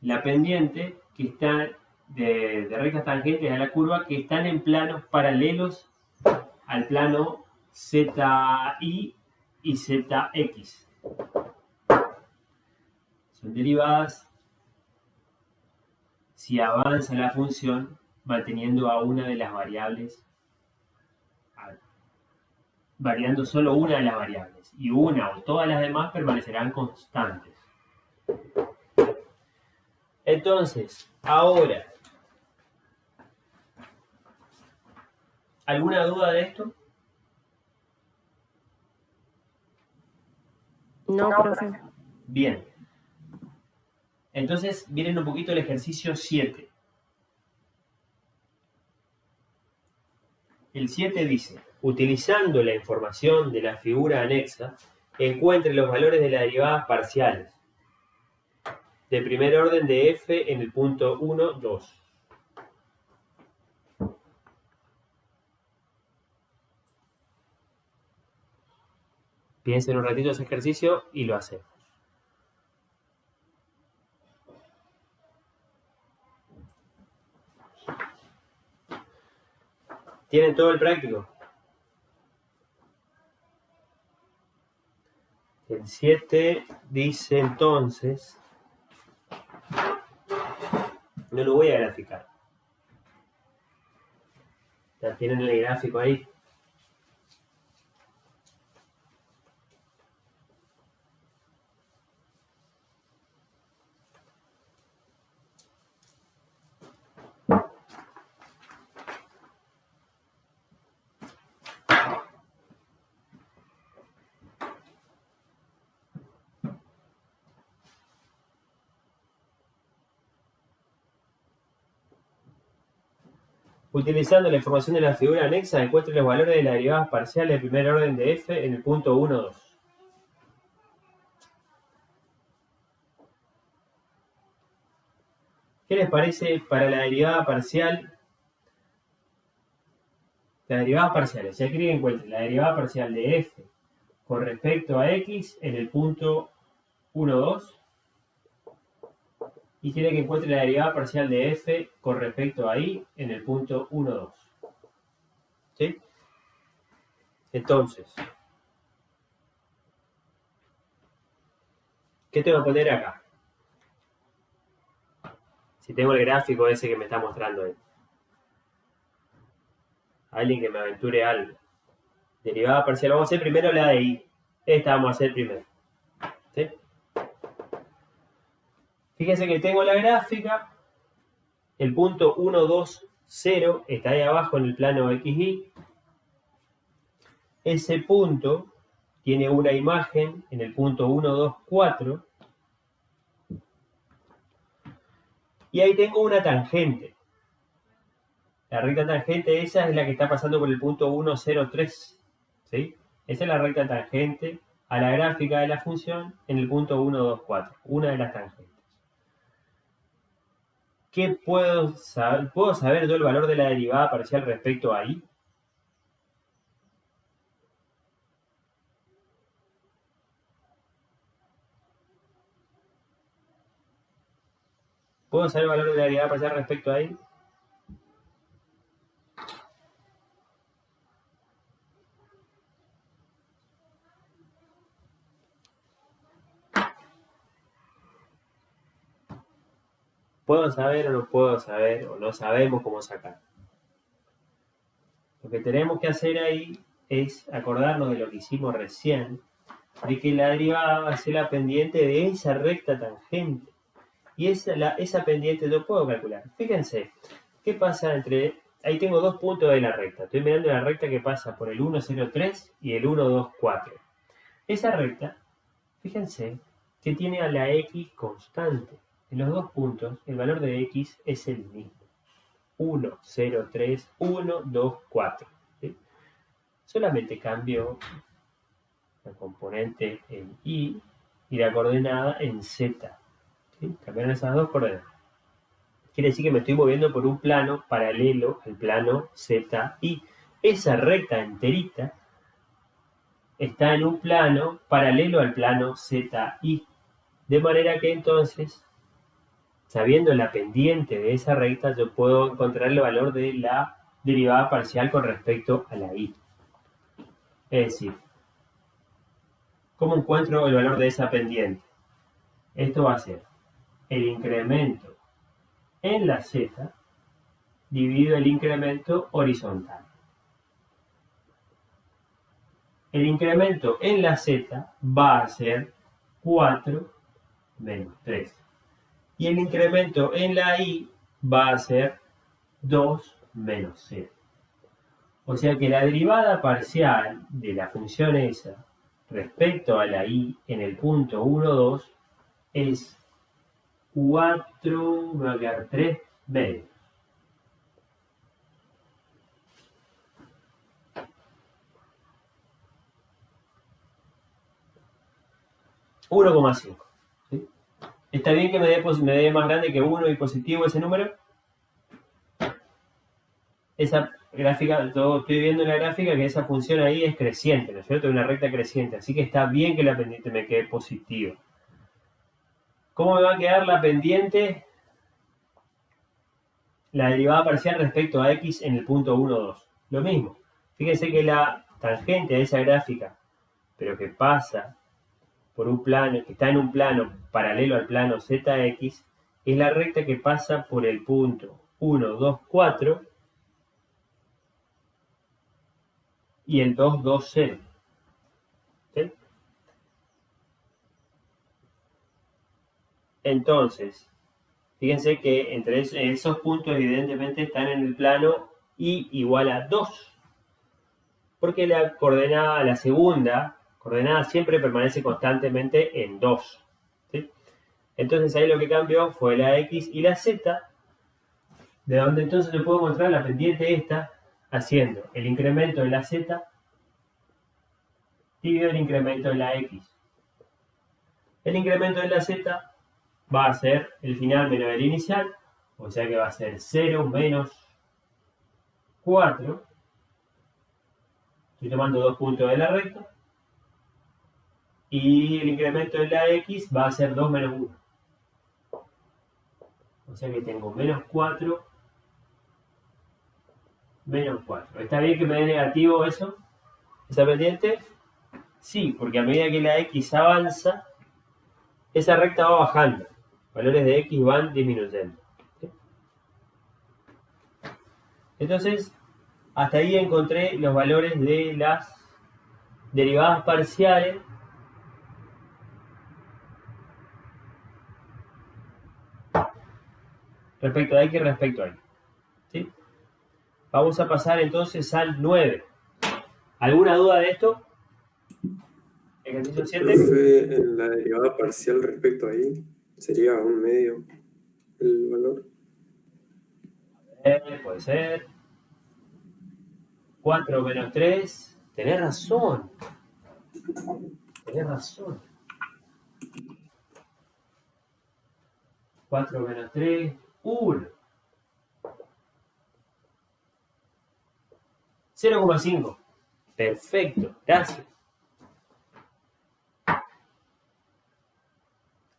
la pendiente que está de rectas tangentes a la curva que están en planos paralelos al plano ZI y ZX. Son derivadas si avanza la función manteniendo a una de las variables, variando solo una de las variables, y una o todas las demás permanecerán constantes. Entonces, ahora, ¿alguna duda de esto? No, profe. Bien. Entonces, miren un poquito el ejercicio 7. El 7 dice, utilizando la información de la figura anexa, encuentre los valores de las derivadas parciales de primer orden de f en el punto 1, 2. Piensen un ratito ese ejercicio y lo hacemos. ¿Tienen todo el práctico? El 7 dice entonces, no lo voy a graficar. Ya tienen el gráfico ahí. Utilizando la información de la figura anexa, encuentre los valores de las derivadas parciales de primer orden de f en el punto 1, 2. ¿Qué les parece para la derivada parcial? La derivada parcial, o sea, quiere que encuentre la derivada parcial de f con respecto a x en el punto 1, 2. Y quiere que encuentre la derivada parcial de f con respecto a y en el punto 1, 2. ¿Sí? Entonces, ¿qué tengo que poner acá? Si tengo el gráfico ese que me está mostrando ahí. Alguien que me aventure algo. Derivada parcial, vamos a hacer primero la de y. Esta vamos a hacer primero. ¿Sí? Fíjense que tengo la gráfica, el punto 1, 2, 0 está ahí abajo en el plano XY. Ese punto tiene una imagen en el punto 1, 2, 4. Y ahí tengo una tangente. La recta tangente esa es la que está pasando por el punto 1, 0, 3. ¿Sí? Esa es la recta tangente a la gráfica de la función en el punto 1, 2, 4. Una de las tangentes. ¿Qué puedo saber? ¿Puedo saber yo el valor de la derivada parcial respecto a y? ¿Puedo saber el valor de la derivada parcial respecto a y? ¿Puedo saber o no puedo saber? O no sabemos cómo sacar. Lo que tenemos que hacer ahí es acordarnos de lo que hicimos recién, de que la derivada va a ser la pendiente de esa recta tangente. Y esa pendiente yo puedo calcular. Fíjense, ¿qué pasa entre...? Ahí tengo dos puntos de la recta. Estoy mirando la recta que pasa por el 1, 0, 3 y el 1, 2, 4. Esa recta, fíjense, que tiene a la x constante. En los dos puntos, el valor de x es el mismo. 1, 0, 3, 1, 2, 4. ¿Sí? Solamente cambio la componente en y la coordenada en z. ¿Sí? Cambiaron esas dos coordenadas. Quiere decir que me estoy moviendo por un plano paralelo al plano z, y esa recta enterita está en un plano paralelo al plano z, y de manera que entonces, sabiendo la pendiente de esa recta, yo puedo encontrar el valor de la derivada parcial con respecto a la y. Es decir, ¿cómo encuentro el valor de esa pendiente? Esto va a ser el incremento en la z dividido el incremento horizontal. El incremento en la z va a ser 4 menos 3. Y el incremento en la y va a ser 2 menos 0. O sea que la derivada parcial de la función esa respecto a la y en el punto 1, 2 es 4, me va a quedar 3 medios. $1,5. ¿Sí? ¿Está bien que me dé más grande que 1 y positivo ese número? esa gráfica, yo estoy viendo en la gráfica que esa función ahí es creciente, ¿no es cierto? Una recta creciente, así que está bien que la pendiente me quede positiva. ¿Cómo me va a quedar la pendiente? La derivada parcial respecto a x en el punto 1, 2. Lo mismo. Fíjense que la tangente a esa gráfica, pero que pasa por un plano, que está en un plano paralelo al plano zx, es la recta que pasa por el punto 1, 2, 4 y el 2, 2, 0. ¿Sí? Entonces, fíjense que entre esos puntos evidentemente están en el plano y igual a 2. Porque la coordenada, la segunda coordenada siempre permanece constantemente en 2. ¿Sí? Entonces ahí lo que cambió fue la x y la z, de donde entonces se puede encontrar la pendiente esta haciendo el incremento de la z dividido el incremento de la x. El incremento de la z va a ser el final menos el inicial, o sea que va a ser 0 menos 4. Estoy tomando 2 puntos de la recta. Y el incremento de la x va a ser 2 menos 1. O sea que tengo menos 4, menos 4. ¿Está bien que me dé negativo eso? ¿Esa pendiente? Sí, porque a medida que la x avanza, esa recta va bajando. Valores de x van disminuyendo. ¿Sí? Entonces, hasta ahí encontré los valores de las derivadas parciales respecto a x y respecto a y. ¿Sí? Vamos a pasar entonces al 9. ¿Alguna duda de esto? Ejercicio 7. Profe, en la derivada parcial respecto a y, sería un medio el valor. Puede ser. 4 menos 3. Tenés razón. Tenés razón. 4 menos 3. 1. 0,5. Perfecto. Gracias.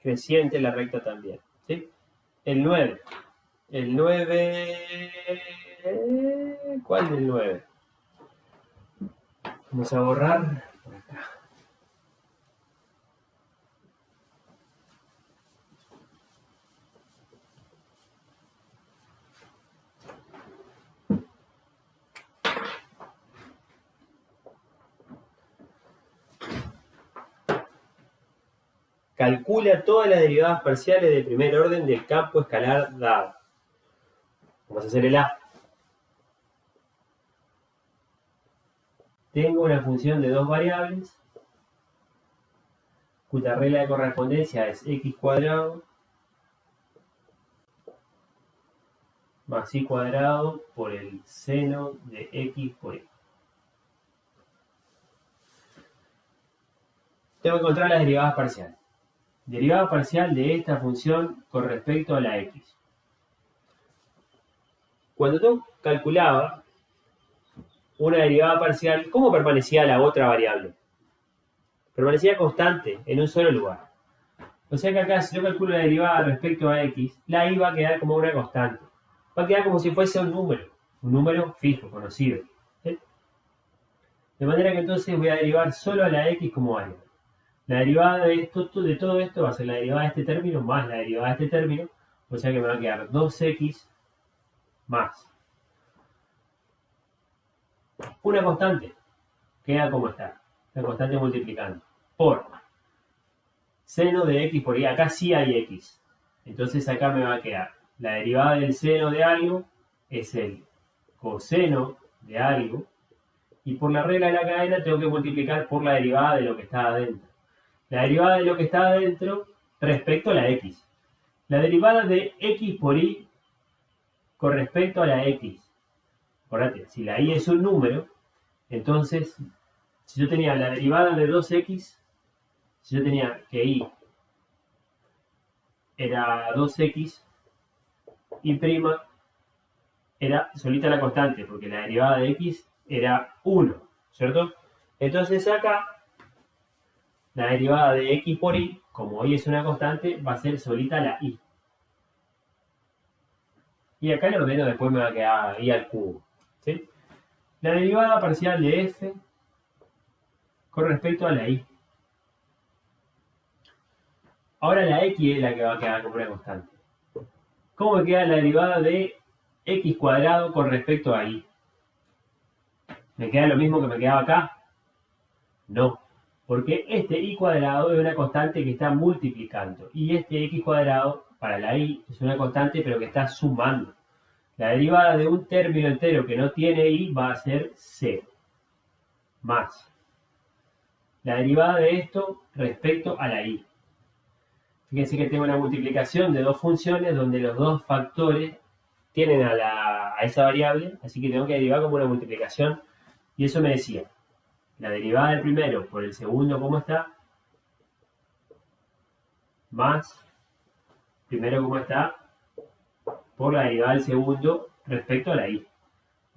Creciente la recta también. ¿Sí? El 9. El 9... ¿Cuál del 9? Vamos a borrar por acá. Calcula todas las derivadas parciales de primer orden del campo escalar dado. Vamos a hacer el A. Tengo una función de dos variables, cuya regla de correspondencia es x cuadrado más y cuadrado por el seno de x por y. Tengo que encontrar las derivadas parciales. Derivada parcial de esta función con respecto a la x. Cuando yo calculaba una derivada parcial, ¿cómo permanecía la otra variable? Permanecía constante en un solo lugar. O sea que acá, si yo calculo la derivada respecto a x, la y va a quedar como una constante. Va a quedar como si fuese un número fijo, conocido. ¿Sí? De manera que entonces voy a derivar solo a la x como variable. La derivada de todo esto va a ser la derivada de este término más la derivada de este término. O sea que me va a quedar 2x más una constante. Queda como está. La constante multiplicando. Por seno de x por y. Acá sí hay x. Entonces acá me va a quedar la derivada del seno de algo es el coseno de algo. Y por la regla de la cadena tengo que multiplicar por la derivada de lo que está adentro. La derivada de lo que está adentro respecto a la x. La derivada de x por y con respecto a la x. Acordate, si la y es un número, entonces, si yo tenía la derivada de 2x, si yo tenía que y era 2x y prima era solita la constante, porque la derivada de x era 1, ¿cierto? Entonces acá, la derivada de x por y, como y es una constante, va a ser solita la y. Y acá lo ordeno, después me va a quedar y al cubo, ¿sí? La derivada parcial de f con respecto a la y. Ahora la x es la que va a quedar como una constante. ¿Cómo me queda la derivada de x cuadrado con respecto a y? ¿Me queda lo mismo que me quedaba acá? No, porque este y cuadrado es una constante que está multiplicando. Y este x cuadrado para la y es una constante pero que está sumando. La derivada de un término entero que no tiene y va a ser 0. Más la derivada de esto respecto a la y. Fíjense que tengo una multiplicación de dos funciones donde los dos factores tienen a esa variable, así que tengo que derivar como una multiplicación. Y eso me decía, la derivada del primero por el segundo, ¿cómo está? Más primero, ¿cómo está? Por la derivada del segundo respecto a la y.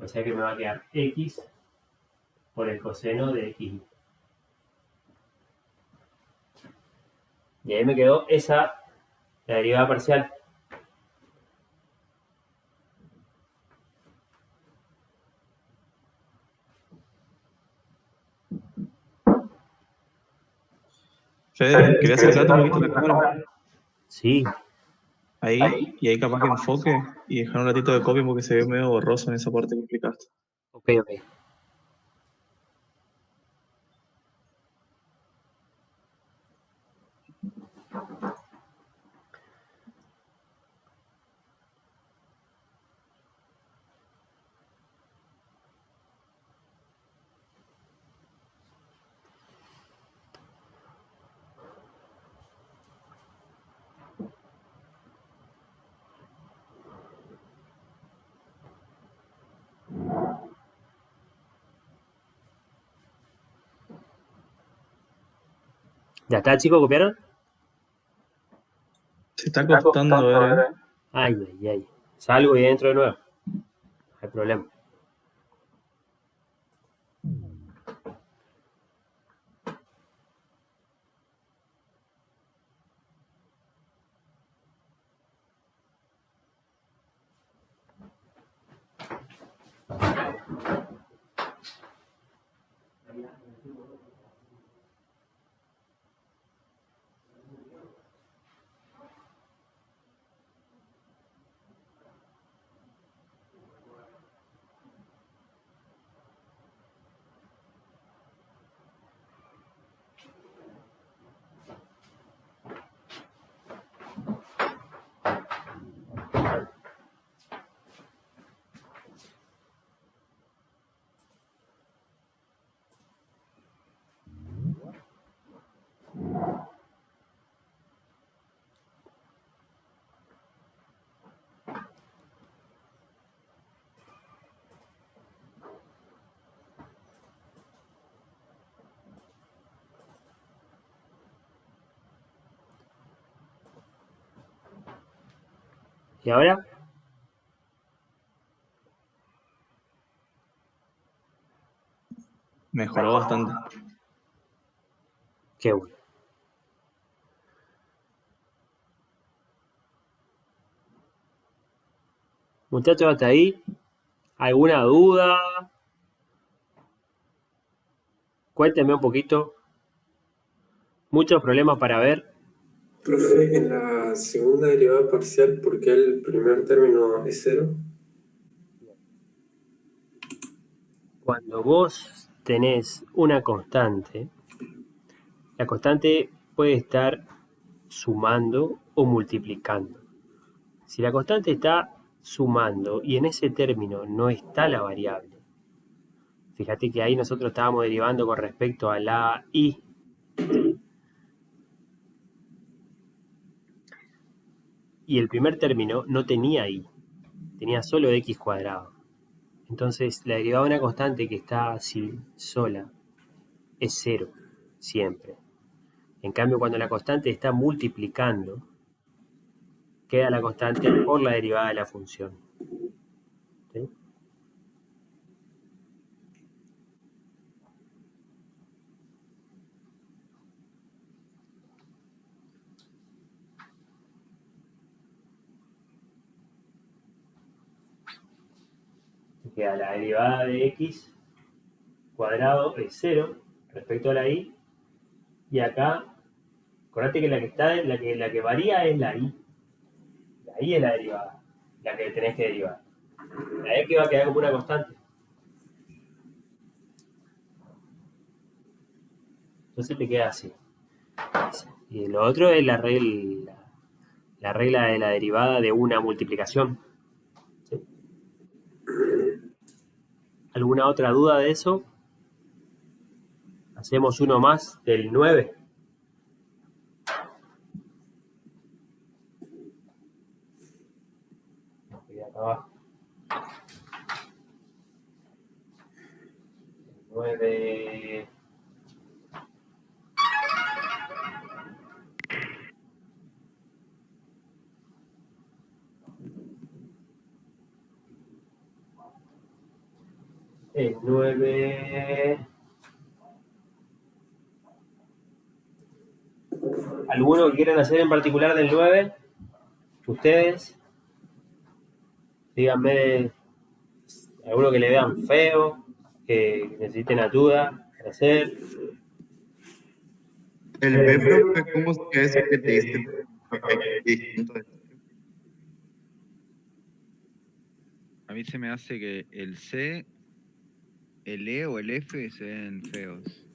O sea que me va a quedar x por el coseno de x. Y ahí me quedó esa, la derivada parcial. Fede, ¿quería acercarte un poquito a la cámara? Sí. Ahí, y ahí capaz que enfoque y dejar un ratito de copia porque se ve medio borroso en esa parte que explicaste. Ok, ok. ¿Ya está, chicos? ¿Copiaron? Se está costando a ver. Ay, ay, ay. Salgo y entro de nuevo. No hay problema. ¿Y ahora? Mejoró bastante. Qué bueno. Muchachos, hasta ahí. ¿Alguna duda? Cuéntenme un poquito. Muchos problemas para ver. Profe, en la segunda derivada parcial, ¿por qué el primer término es 0? Cuando vos tenés una constante, la constante puede estar sumando o multiplicando. Si la constante está sumando y en ese término no está la variable, fíjate que ahí nosotros estábamos derivando con respecto a la y. Y el primer término no tenía y, tenía solo x cuadrado. Entonces la derivada de una constante que está así, sola, es 0, siempre. En cambio, cuando la constante está multiplicando, queda la constante por la derivada de la función. ¿Sí? queda la derivada de x cuadrado es 0 respecto a la y. Y acá, acordate que la que varía es la y. La y es la derivada, la que tenés que derivar. La x va a quedar como una constante. Entonces te queda así. Y lo otro es la regla de la derivada de una multiplicación. ¿Sí? ¿Alguna otra duda de eso? Hacemos uno más del 9. Acá abajo. 9. El 9. ¿Alguno que quieran hacer en particular del 9? Ustedes. Díganme alguno que le vean feo, que necesiten ayuda para hacer. El B, profe, ¿cómo es eso que te diste? Distinto de- A mí se me hace que el C, el E o el F se ven feos.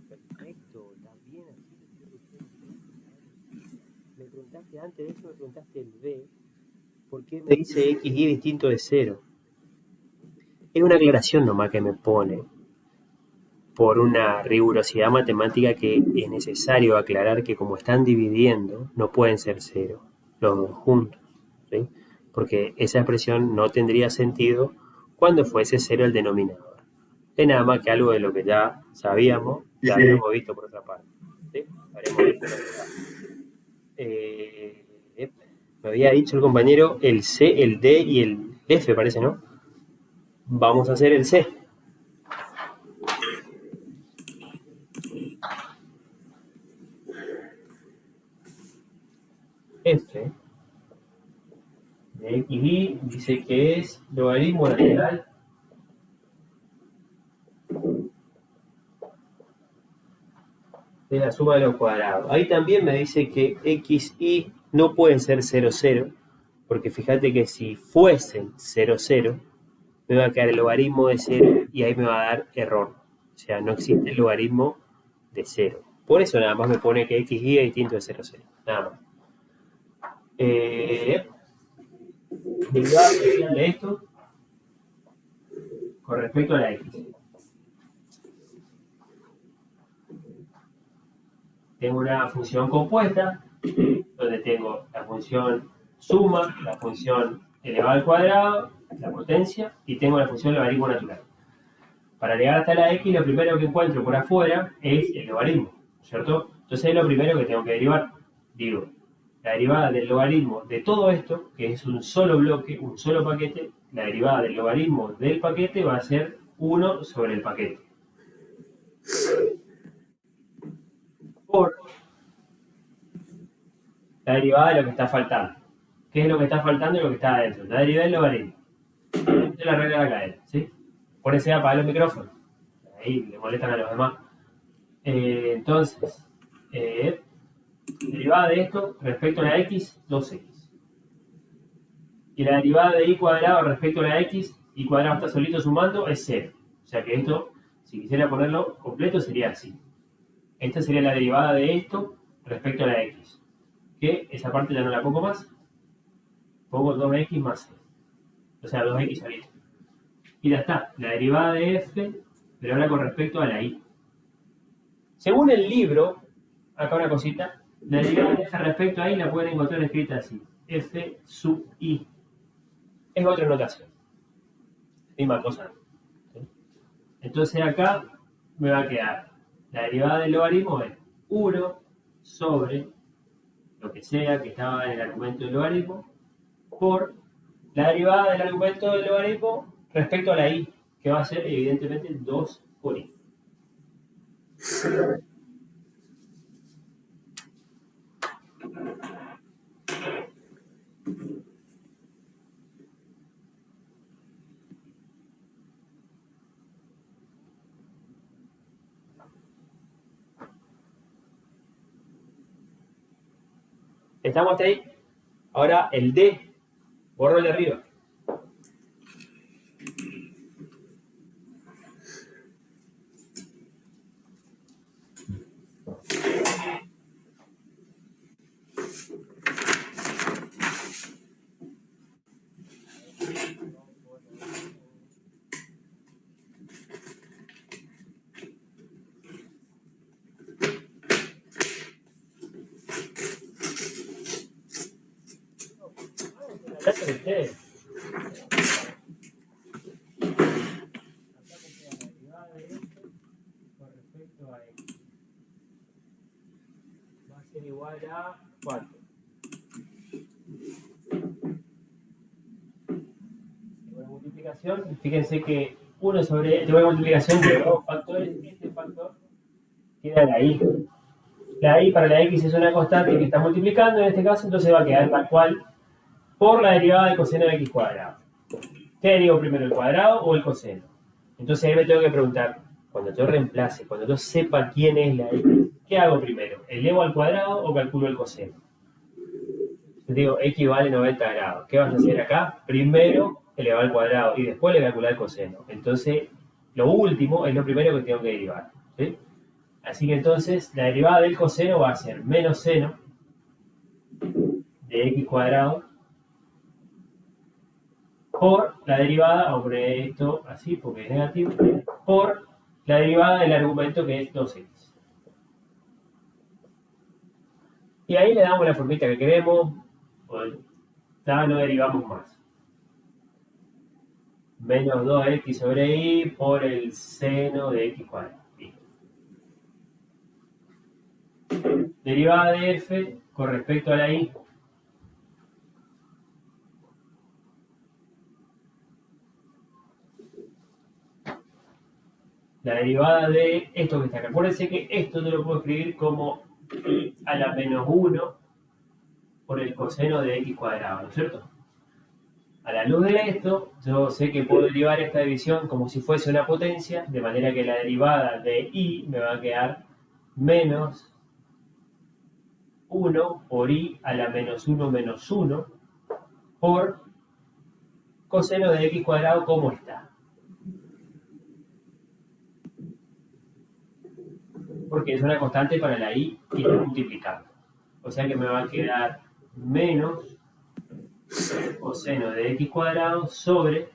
Perfecto, también así lo quiero que ustedes. Me preguntaste antes de eso, me preguntaste el B. ¿Por qué me dice x y distinto de 0? Es una aclaración nomás que me pone por una rigurosidad matemática que es necesario aclarar que como están dividiendo no pueden ser 0 los dos juntos, ¿sí? Porque esa expresión no tendría sentido cuando fuese 0 el denominador. Es nada más que algo de lo que ya sabíamos, ya habíamos visto por otra parte, ¿sí? Habríamos visto lo que me había dicho el compañero el C, el D y el F, parece, ¿no? Vamos a hacer el C. F de XY dice que es logaritmo natural de la suma de los cuadrados. Ahí también me dice que XY no pueden ser 0, 0, porque fíjate que si fuesen 0, 0, me va a quedar el logaritmo de 0 y ahí me va a dar error. O sea, no existe el logaritmo de 0. Por eso nada más me pone que XY es distinto de 0, 0. Nada más. Derivada parcial de esto con respecto a la X. Tengo una función compuesta, donde tengo la función suma, la función elevada al cuadrado, la potencia, y tengo la función logaritmo natural. Para llegar hasta la X, lo primero que encuentro por afuera es el logaritmo, ¿cierto? Entonces es lo primero que tengo que derivar. Digo, la derivada del logaritmo de todo esto, que es un solo bloque, un solo paquete, la derivada del logaritmo del paquete va a ser 1 sobre el paquete. Por la derivada de lo que está faltando. ¿Qué es lo que está faltando y lo que está adentro? La derivada del logaritmo. Esta es la regla de la cadena, ¿sí? Por eso apagar los micrófonos. Ahí le molestan a los demás. Entonces, derivada de esto respecto a la x, 2x. Y la derivada de y cuadrado respecto a la x, y cuadrado está solito sumando, es 0. O sea que esto, si quisiera ponerlo completo, sería así. Esta sería la derivada de esto respecto a la x. Que esa parte ya no la pongo más. Pongo 2x más 0. O sea, 2x solito. Y ya está, la derivada de f, pero ahora con respecto a la y. Según el libro, acá una cosita, la derivada de f respecto a y la pueden encontrar escrita así, f sub i. Es otra notación, misma cosa. ¿Sí? Entonces acá me va a quedar, la derivada del logaritmo es 1 sobre lo que sea que estaba en el argumento del logaritmo, por la derivada del argumento del logaritmo respecto a la y, que va a ser evidentemente 2 por i. ¿Estamos hasta ahí? Ahora el D, borro el de arriba. Va a ser igual a ¿cuánto? La multiplicación, fíjense que 1 sobre la multiplicación de dos factores, este factor queda la i. La i para la x es una constante que está multiplicando en este caso, entonces va a quedar tal cual por la derivada del coseno de x cuadrado. ¿Qué derivo primero, el cuadrado o el coseno? Entonces ahí me tengo que preguntar, cuando yo reemplace, cuando yo sepa quién es la x, ¿qué hago primero? ¿Elevo al cuadrado o calculo el coseno? Yo digo, x vale 90 grados. ¿Qué vas a hacer acá? Primero elevar al cuadrado y después le calcular el coseno. Entonces, lo último es lo primero que tengo que derivar. ¿Sí? Así que entonces, la derivada del coseno va a ser menos seno de x cuadrado por la derivada, vamos a poner esto así porque es negativo, por la derivada del argumento que es 2x. Y ahí le damos la formita que queremos, ya no derivamos más. Menos 2x sobre y por el seno de x cuadrado. Listo. Derivada de f con respecto a la y. La derivada de esto que está acá. Acuérdense que esto yo lo puedo escribir como y a la menos 1 por el coseno de x cuadrado, ¿no es cierto? A la luz de esto, yo sé que puedo derivar esta división como si fuese una potencia, de manera que la derivada de y me va a quedar menos 1 por y a la menos 1 menos 1 por coseno de x cuadrado como está. Porque es una constante para la y está multiplicando. O sea que me va a quedar menos coseno de x cuadrado sobre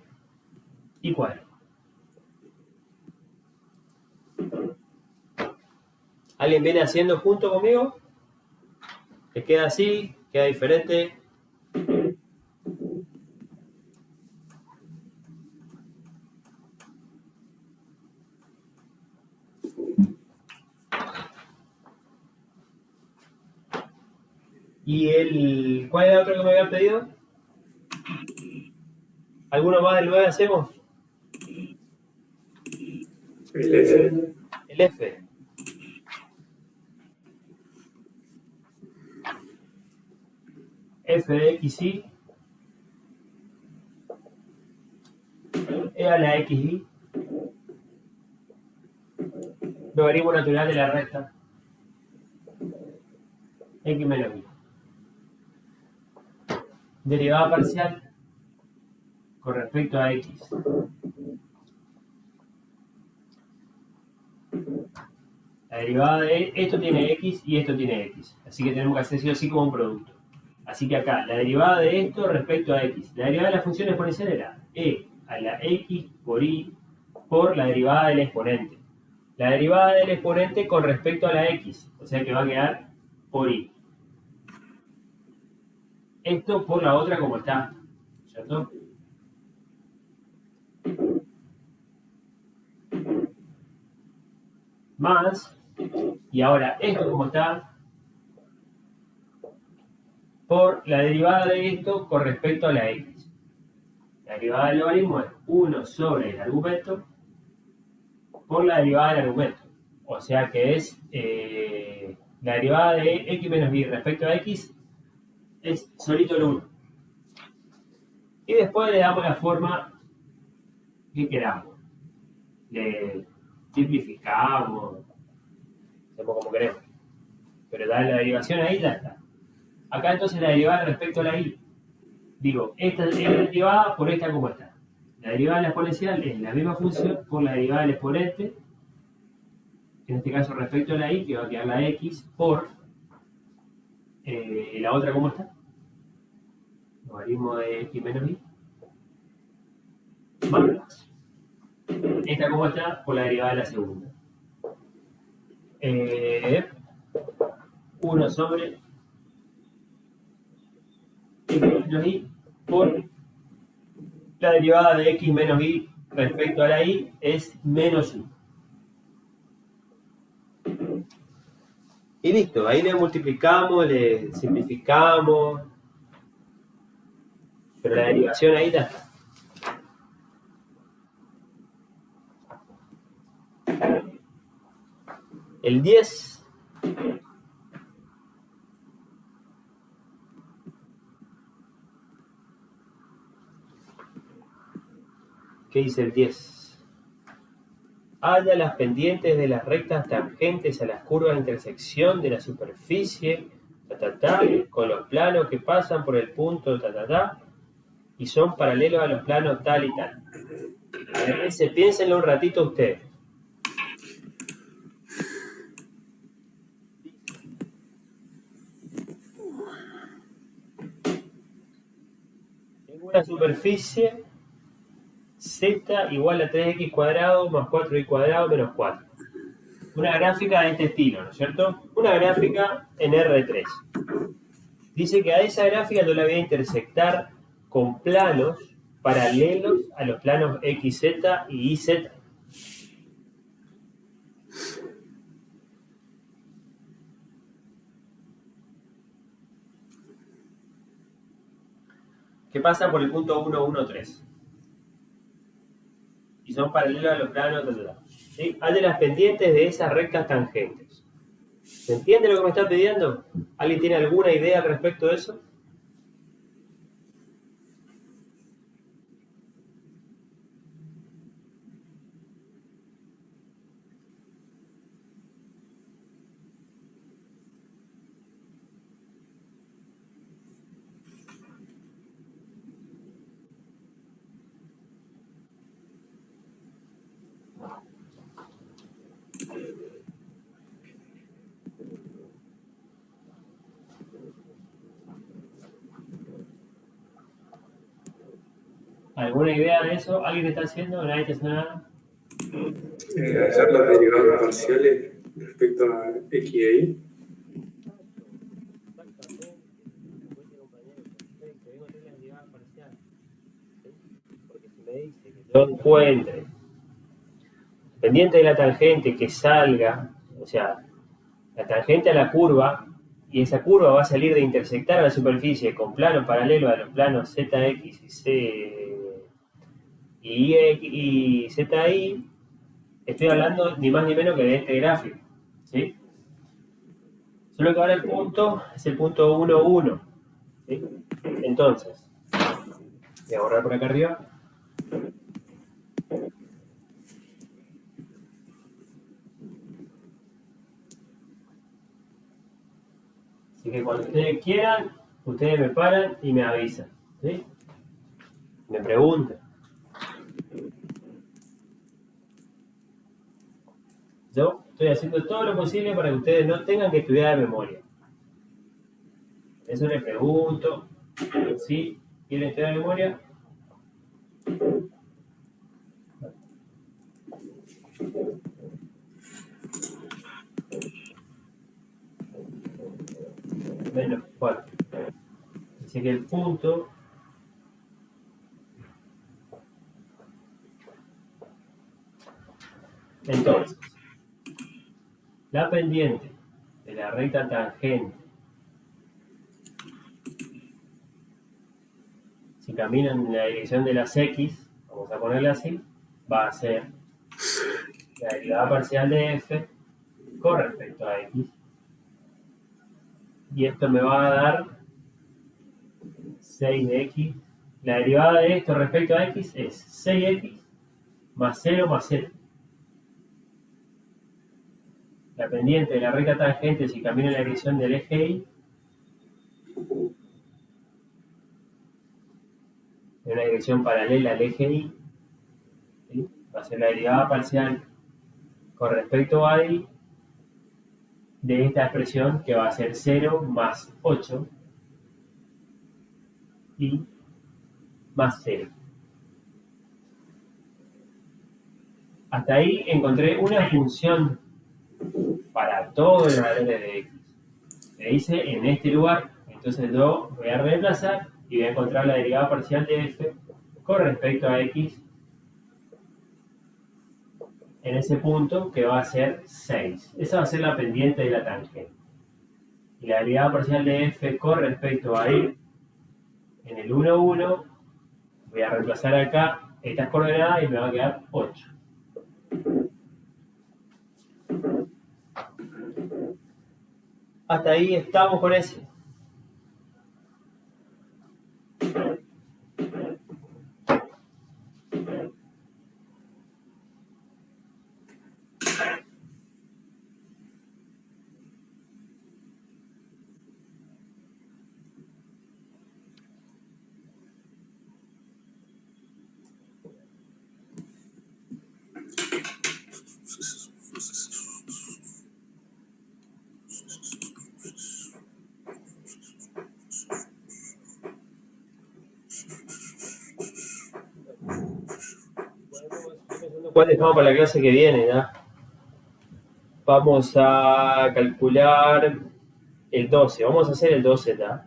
y cuadrado. ¿Alguien viene haciendo junto conmigo? ¿Les queda así? ¿Queda diferente? ¿Y cuál era el otro que me habían pedido? ¿Alguno más del 9 hacemos? El F. El F. F de xy es a la xy. Logaritmo natural de la recta. X menos y. Derivada parcial con respecto a x. La derivada de esto tiene x y esto tiene x. Así que tenemos que hacer sí o sí como un producto. Así que acá, la derivada de esto respecto a x. La derivada de la función exponencial era e a la x por y por la derivada del exponente. La derivada del exponente con respecto a la x. O sea que va a quedar por y. Esto por la otra como está. ¿Cierto? Más, y ahora esto como está, por la derivada de esto con respecto a la x. La derivada del logaritmo es 1 sobre el argumento por la derivada del argumento. O sea que es la derivada de x menos y respecto a x es solito el 1. Y después le damos la forma que queramos. Le simplificamos, hacemos como queremos. Pero dar la derivación ahí ya está. Acá entonces la derivada respecto a la y. Digo, esta es la derivada por esta como está. La derivada de la exponencial es la misma función por la derivada del exponente, en este caso respecto a la y, que va a quedar la x por la otra como está. Logaritmo de x menos y. Más esta como está por la derivada de la segunda. 1 sobre x menos y por la derivada de x menos y respecto a la y es menos 1. Y listo, ahí le multiplicamos, le simplificamos, pero la derivación ahí ya está. El 10 ¿qué dice el 10? Halla las pendientes de las rectas tangentes a las curvas de intersección de la superficie, con los planos que pasan por el punto, y son paralelos a los planos tal y tal. A ver, piénsenlo un ratito ustedes. Tengo una superficie z igual a 3x cuadrado más 4y cuadrado menos 4. Una gráfica de este estilo, ¿no es cierto? Una gráfica en R3. Dice que a esa gráfica yo la voy a intersectar con planos paralelos a los planos XZ y YZ. Que pasan por el punto 1, 1, 3. Y son paralelos a los planos, ¿sí? Haz las pendientes de esas rectas tangentes. ¿Se entiende lo que me está pidiendo? ¿Alguien tiene alguna idea al respecto de eso? ¿Alguna idea de eso? ¿Alguien está haciendo? ¿Nadie está haciendo nada? Hallar las derivadas parciales respecto a x e y. Porque si me dice que yo encuentre pendiente de la tangente que salga, o sea, la tangente a la curva, y esa curva va a salir de intersectar a la superficie con plano paralelo a los planos ZX y C y ZI, estoy hablando ni más ni menos que de este gráfico, ¿sí? Solo que ahora el punto es el punto 1, 1, ¿sí? Entonces, voy a borrar por acá arriba. Así que cuando ustedes quieran, ustedes me paran y me avisan, ¿sí? Me preguntan. Yo estoy haciendo todo lo posible para que ustedes no tengan que estudiar de memoria. Eso les pregunto. ¿Sí? ¿Quieren estudiar de memoria? Menos 4. Así que el punto entonces, la pendiente de la recta tangente, si caminan en la dirección de las X, vamos a ponerla así, va a ser la derivada parcial de f con respecto a x. Y esto me va a dar 6 de x. La derivada de esto respecto a x es 6x más 0 más 0. La pendiente de la recta tangente, si camina en la dirección del eje Y, en una dirección paralela al eje Y, ¿sí? Va a ser la derivada parcial con respecto a Y de esta expresión que va a ser 0 más 8 y más 0. Hasta ahí encontré una función para todos los valores de x. Me dice en este lugar, entonces yo voy a reemplazar y voy a encontrar la derivada parcial de f con respecto a x en ese punto que va a ser 6. Esa va a ser la pendiente de la tangente. Y la derivada parcial de f con respecto a y en el 1, 1, voy a reemplazar acá estas coordenadas y me va a quedar 8. Hasta ahí estamos con ese. ¿Cuál dejamos para la clase que viene? ¿Ya? Vamos a calcular el 12. Vamos a hacer el 12, ¿ya?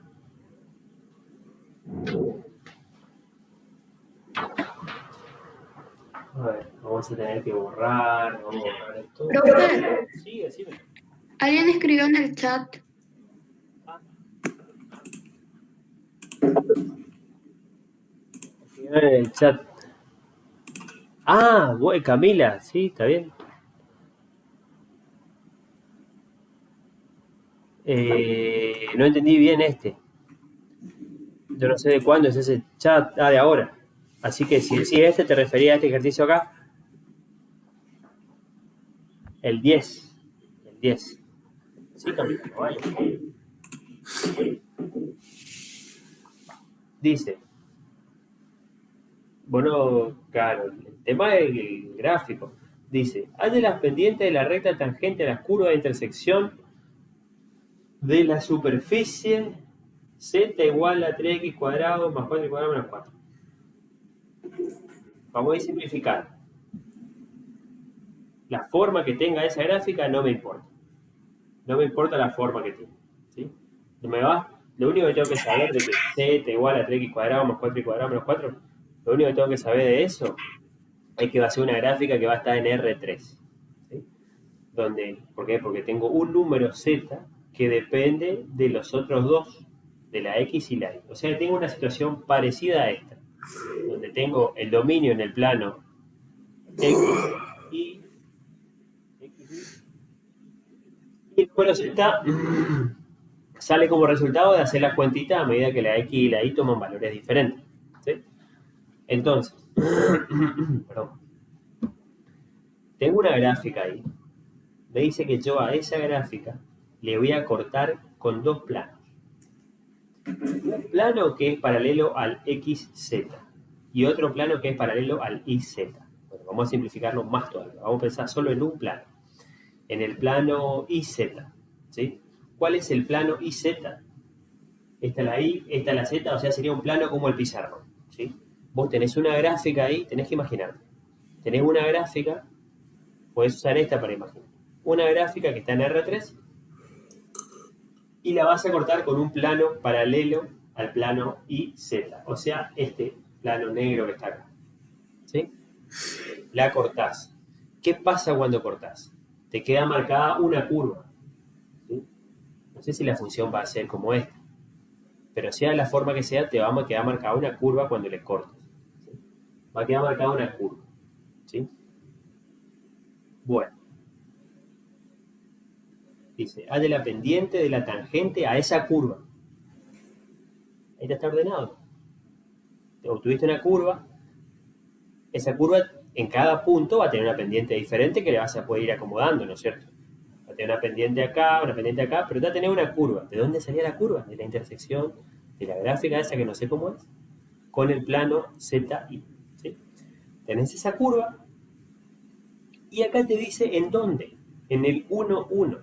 A ver, vamos a tener que borrar. Vamos a borrar esto. Profe, Sí, decime. alguien escribió en el chat. En el chat. Ah, bueno, Camila, sí, está bien. No entendí bien este. Yo no sé de cuándo es ese chat. Ah, de ahora. Así que si decís este, te refería a este ejercicio acá. El 10. El 10. Sí, Camila, no vale. Dice. Bueno, claro, el tema del gráfico. Dice, halle las pendientes de la recta tangente a las curvas de intersección de la superficie z igual a 3x cuadrado más 4 cuadrado menos 4. Vamos a ir simplificando. La forma que tenga esa gráfica no me importa. No me importa la forma que tiene. ¿Sí? Lo único que tengo que saber de que z igual a 3x cuadrado más 4 cuadrado menos 4, lo único que tengo que saber de eso es que va a ser una gráfica que va a estar en R3. ¿Sí? ¿Por qué? Porque tengo un número z que depende de los otros dos, de la x y la y. O sea que tengo una situación parecida a esta, donde tengo el dominio en el plano x y el número z sale como resultado de hacer las cuentitas a medida que la x y la y toman valores diferentes. ¿Sí? Entonces, perdón, tengo una gráfica ahí. Me dice que yo a esa gráfica le voy a cortar con dos planos. Un plano que es paralelo al XZ y otro plano que es paralelo al IZ. Bueno, vamos a simplificarlo más todavía. Vamos a pensar solo en un plano. En el plano IZ. ¿Sí? ¿Cuál es el plano IZ? Esta es la I, esta es la Z, o sea, sería un plano como el pizarrón. ¿Sí? Vos tenés una gráfica ahí, tenés que imaginarte. Tenés una gráfica, podés usar esta para imaginar. Una gráfica que está en R3 y la vas a cortar con un plano paralelo al plano IZ, o sea, este plano negro que está acá. ¿Sí? La cortás. ¿Qué pasa cuando cortás? Te queda marcada una curva. ¿Sí? No sé si la función va a ser como esta, pero sea la forma que sea, te va a quedar marcada una curva cuando le cortes. ¿Sí? Va a quedar marcada una curva. ¿Sí? Bueno. Dice, halle la pendiente de la tangente a esa curva. Ahí está ordenado. Obtuviste una curva. Esa curva en cada punto va a tener una pendiente diferente que le vas a poder ir acomodando, ¿no es cierto? Va a Tiene una pendiente acá, pero te va a tener una curva. ¿De dónde salía la curva? De la intersección de la gráfica esa que no sé cómo es, con el plano ZI. ¿Sí? Tenés esa curva y acá te dice en dónde. En el 1, 1.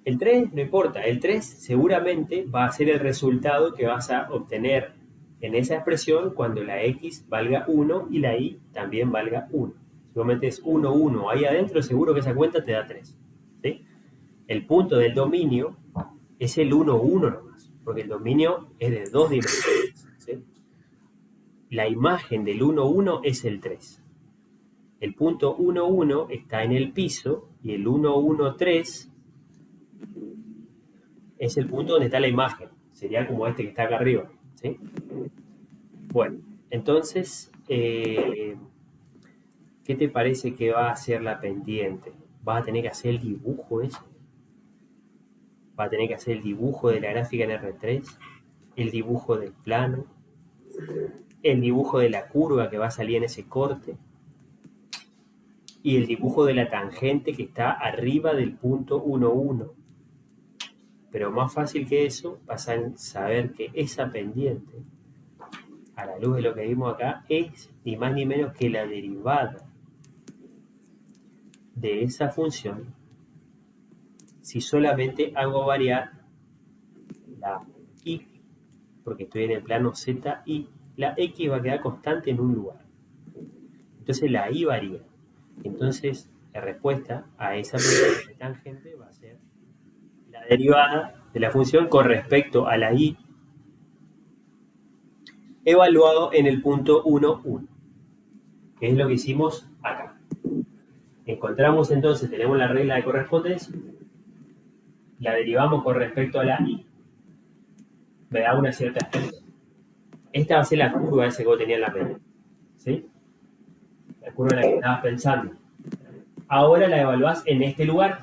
El 3 no importa. El 3 seguramente va a ser el resultado que vas a obtener en esa expresión cuando la X valga 1 y la Y también valga 1. Si vos metes 1, 1 ahí adentro, seguro que esa cuenta te da 3. ¿Sí? El punto del dominio es el 1, 1 nomás, porque el dominio es de 2 dimensiones. ¿Sí? La imagen del 1, 1 es el 3. El punto 1, 1 está en el piso y el 1, 1, 3 es el punto donde está la imagen. Sería como este que está acá arriba. ¿Sí? Bueno, entonces, ¿qué te parece que va a hacer la pendiente? ¿Vas a tener que hacer el dibujo ese? ¿Vas a tener que hacer el dibujo de la gráfica en R3? ¿El dibujo del plano? ¿El dibujo de la curva que va a salir en ese corte? Y el dibujo de la tangente que está arriba del punto 1, 1. Pero más fácil que eso, vas a saber que esa pendiente, a la luz de lo que vimos acá, es ni más ni menos que la derivada de esa función si solamente hago variar la y, porque estoy en el plano ZI, la X va a quedar constante en un lugar. Entonces la Y varía. Entonces la respuesta a esa pendiente tangente va a ser la derivada de la función con respecto a la Y evaluado en el punto 1, 1, que es lo que hicimos acá. Encontramos entonces, tenemos la regla de correspondencia, la derivamos con respecto a la Y, me da una cierta expresión. Esta va a ser la curva esa que vos tenías en la mente, ¿sí? La curva en la que estabas pensando. Ahora la evaluás en este lugar,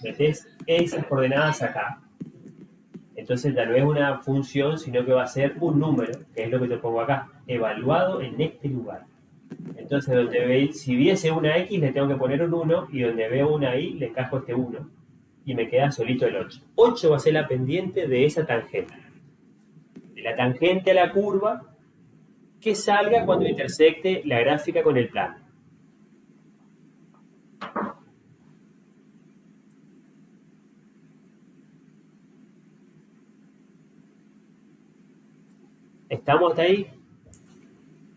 metés esas coordenadas acá. Entonces ya no es una función, sino que va a ser un número, que es lo que te pongo acá, evaluado en este lugar. Entonces, si viese una X, le tengo que poner un 1, y donde veo una Y, le encajo este 1, y me queda solito el 8. 8 va a ser la pendiente de esa tangente. De la tangente a la curva, que salga cuando intersecte la gráfica con el plano. ¿Estamos hasta ahí?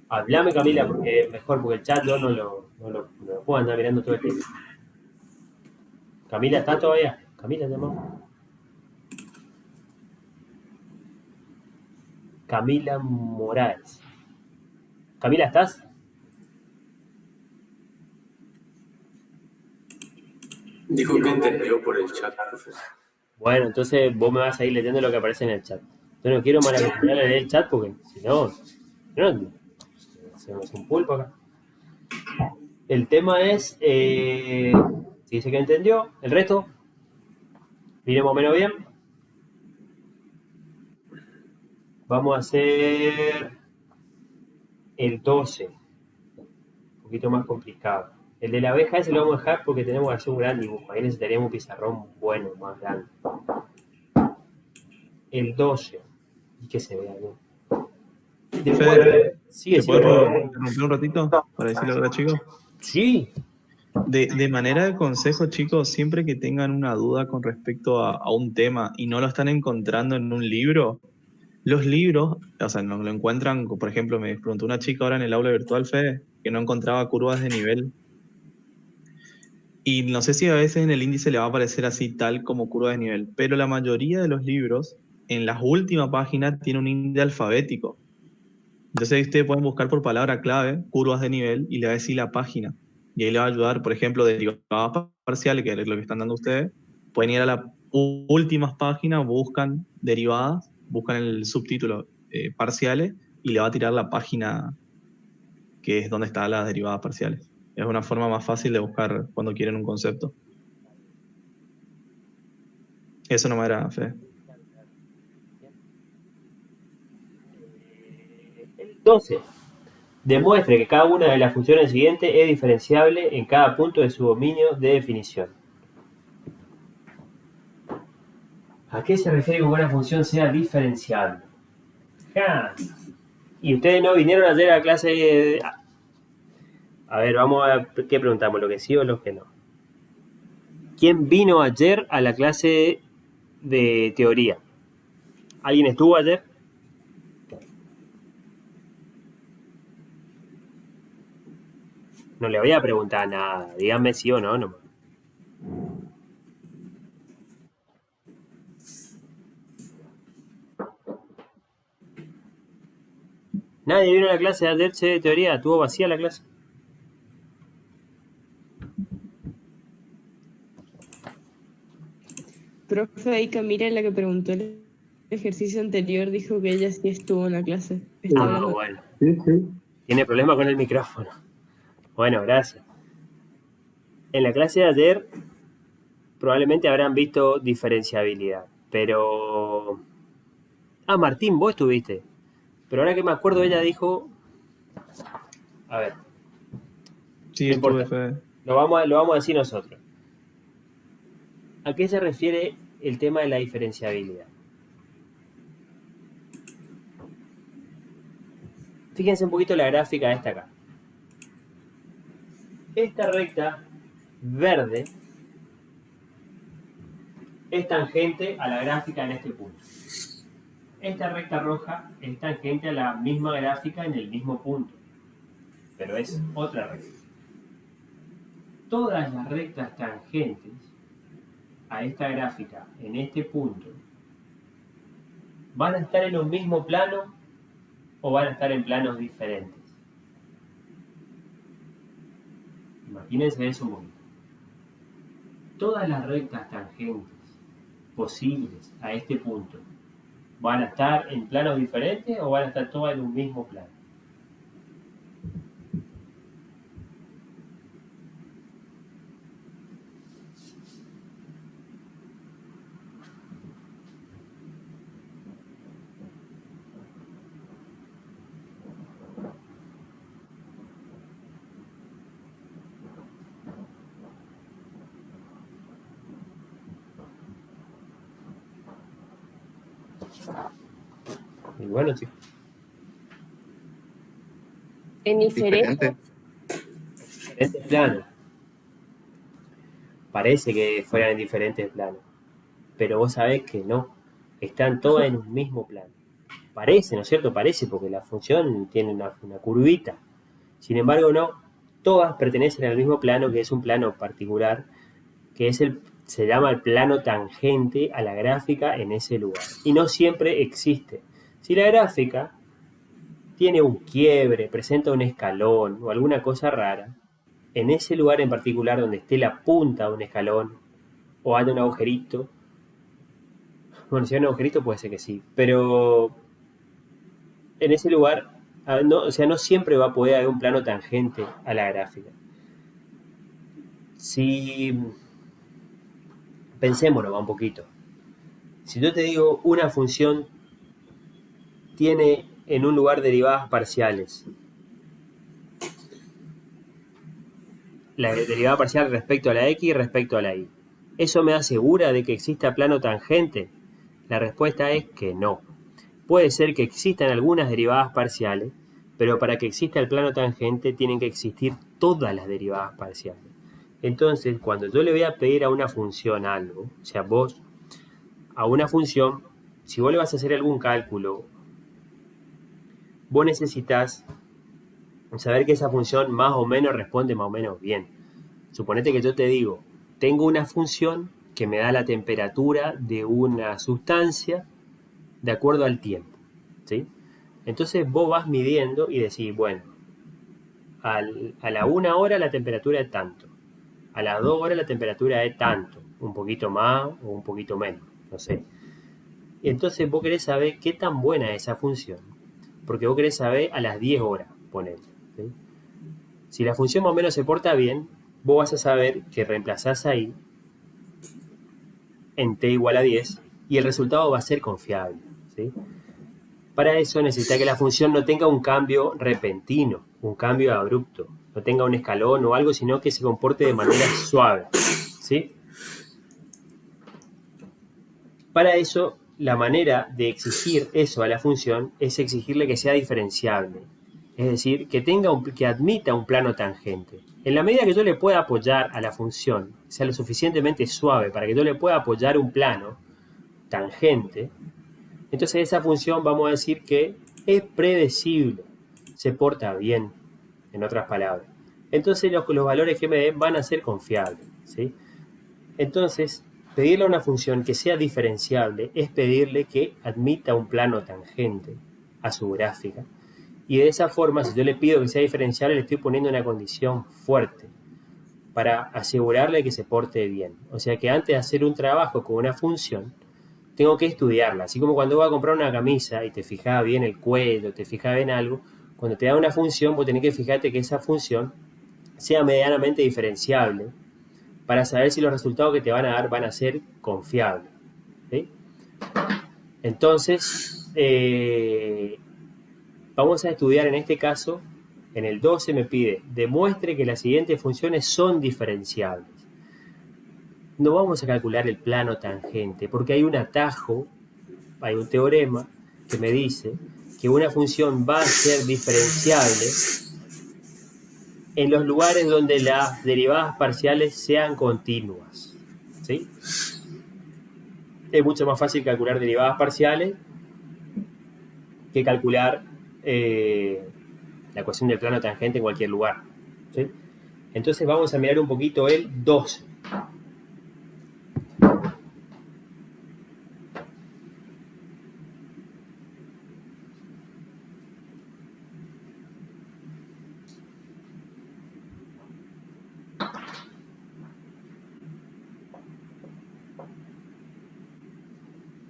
Hablame, Camila, porque es mejor, porque el chat yo no lo puedo andar mirando todo el tiempo. Camila, ¿está todavía? Camila, llamamos. Camila Morales. Camila, ¿estás? Dijo que entendió por el chat, profe. Bueno, entonces vos me vas a ir leyendo lo que aparece en el chat. Yo no quiero malacostumbrar a leer el chat porque si no, hacemos un pulpo acá. El tema es, si dice que entendió, el resto, viene más o menos bien. Vamos a hacer el 12, un poquito más complicado. El de la abeja ese lo vamos a dejar porque tenemos que hacer un gran dibujo. Ahí necesitaríamos un pizarrón bueno, más grande. El 12, y que se vea bien. Después, Fede, sigue, ¿te puedo sigue. interrumpir un ratito para decirle a los chicos? Sí. De manera de consejo, chicos, siempre que tengan una duda con respecto a un tema y no lo están encontrando en un libro, los libros, o sea, no lo encuentran, por ejemplo, me preguntó una chica ahora en el aula virtual, Fede, que no encontraba curvas de nivel. Y no sé si a veces en el índice le va a aparecer así tal como curva de nivel, pero la mayoría de los libros, en las últimas páginas, tiene un índice alfabético. Entonces ahí ustedes pueden buscar por palabra clave, curvas de nivel, y le va a decir la página. Y ahí le va a ayudar, por ejemplo, derivadas parciales, que es lo que están dando ustedes. Pueden ir a las últimas páginas, buscan derivadas, buscan el subtítulo parciales, y le va a tirar la página que es donde están las derivadas parciales. Es una forma más fácil de buscar cuando quieren un concepto. Eso no me era, Fede. El 12. Demuestre que cada una de las funciones siguientes es diferenciable en cada punto de su dominio de definición. ¿A qué se refiere con que una función sea diferenciable? Ja. Y ustedes no vinieron ayer a la clase de... A ver, vamos a ver qué preguntamos, lo que sí o lo que no. ¿Quién vino ayer a la clase de teoría? ¿Alguien estuvo ayer? No le voy a preguntar nada, díganme sí o no nomás. Nadie vino a la clase de ayer de teoría, estuvo vacía la clase. Profe, ahí Camila, la que preguntó el ejercicio anterior, dijo que ella sí estuvo en la clase. Estaba hablando. Bueno. Sí, sí. Tiene problema con el micrófono. Bueno, gracias. En la clase de ayer probablemente habrán visto diferenciabilidad, pero... Ah, Martín, vos estuviste. Pero ahora que me acuerdo, ella dijo... A ver, Sí, no estuve, importa. Fede. Lo vamos a decir nosotros. ¿A qué se refiere el tema de la diferenciabilidad? Fíjense un poquito la gráfica esta acá. Esta recta verde es tangente a la gráfica en este punto. Esta recta roja es tangente a la misma gráfica en el mismo punto, pero es otra recta. Todas las rectas tangentes a esta gráfica en este punto van a estar en un mismo plano o van a estar en planos diferentes. Imagínense eso un poquito. Todas las rectas tangentes posibles a este punto van a estar en planos diferentes o van a estar todas en un mismo plano. Y bueno, chicos. En diferente. Diferentes planos. Parece que fueran en diferentes planos, pero vos sabés que no. Están todas en un mismo plano. Parece, ¿no es cierto? Parece, porque la función tiene una curvita. Sin embargo, no. Todas pertenecen al mismo plano, que es un plano particular, que es se llama el plano tangente a la gráfica en ese lugar. Y no siempre existe. Si la gráfica tiene un quiebre, presenta un escalón o alguna cosa rara, en ese lugar en particular donde esté la punta de un escalón o haya un agujerito, bueno, si hay un agujerito puede ser que sí, pero en ese lugar, no siempre va a poder haber un plano tangente a la gráfica. Si pensémoslo un poquito. Si yo te digo una función tiene en un lugar derivadas parciales, la derivada parcial respecto a la x y respecto a la y, ¿eso me asegura de que exista plano tangente? La respuesta es que no. Puede ser que existan algunas derivadas parciales, pero para que exista el plano tangente tienen que existir todas las derivadas parciales. Entonces, cuando yo le voy a pedir a una función algo, o sea, vos, a una función, si vos le vas a hacer algún cálculo, vos necesitas saber que esa función más o menos responde más o menos bien. Suponete que yo te digo, tengo una función que me da la temperatura de una sustancia de acuerdo al tiempo, ¿sí? Entonces vos vas midiendo y decís, bueno, a la 1 hora la temperatura es tanto, a las 2 horas la temperatura es tanto, un poquito más o un poquito menos, no sé. Y entonces vos querés saber qué tan buena es esa función, porque vos querés saber a las 10 horas, ponele, ¿sí? Si la función más o menos se porta bien, vos vas a saber que reemplazás ahí en t igual a 10 y el resultado va a ser confiable, ¿sí? Para eso necesita que la función no tenga un cambio repentino, un cambio abrupto, no tenga un escalón o algo, sino que se comporte de manera suave, ¿sí? Para eso, la manera de exigir eso a la función es exigirle que sea diferenciable. Es decir, que admita un plano tangente. En la medida que yo le pueda apoyar a la función, sea lo suficientemente suave para que yo le pueda apoyar un plano tangente, entonces esa función vamos a decir que es predecible, se porta bien, en otras palabras. Entonces los valores que me den van a ser confiables, ¿sí? Entonces, pedirle a una función que sea diferenciable es pedirle que admita un plano tangente a su gráfica. Y de esa forma, si yo le pido que sea diferenciable, le estoy poniendo una condición fuerte para asegurarle que se porte bien. O sea que antes de hacer un trabajo con una función, tengo que estudiarla. Así como cuando vas a comprar una camisa y te fijas bien el cuello, te fijas bien algo, cuando te da una función, vos tenés que fijarte que esa función sea medianamente diferenciable para saber si los resultados que te van a dar van a ser confiables, ¿sí? Entonces, vamos a estudiar en este caso, en el 12 me pide, demuestre que las siguientes funciones son diferenciables. No vamos a calcular el plano tangente, porque hay un atajo, hay un teorema que me dice que una función va a ser diferenciable en los lugares donde las derivadas parciales sean continuas, ¿sí? Es mucho más fácil calcular derivadas parciales que calcular la ecuación del plano tangente en cualquier lugar, ¿sí? Entonces vamos a mirar un poquito el 12.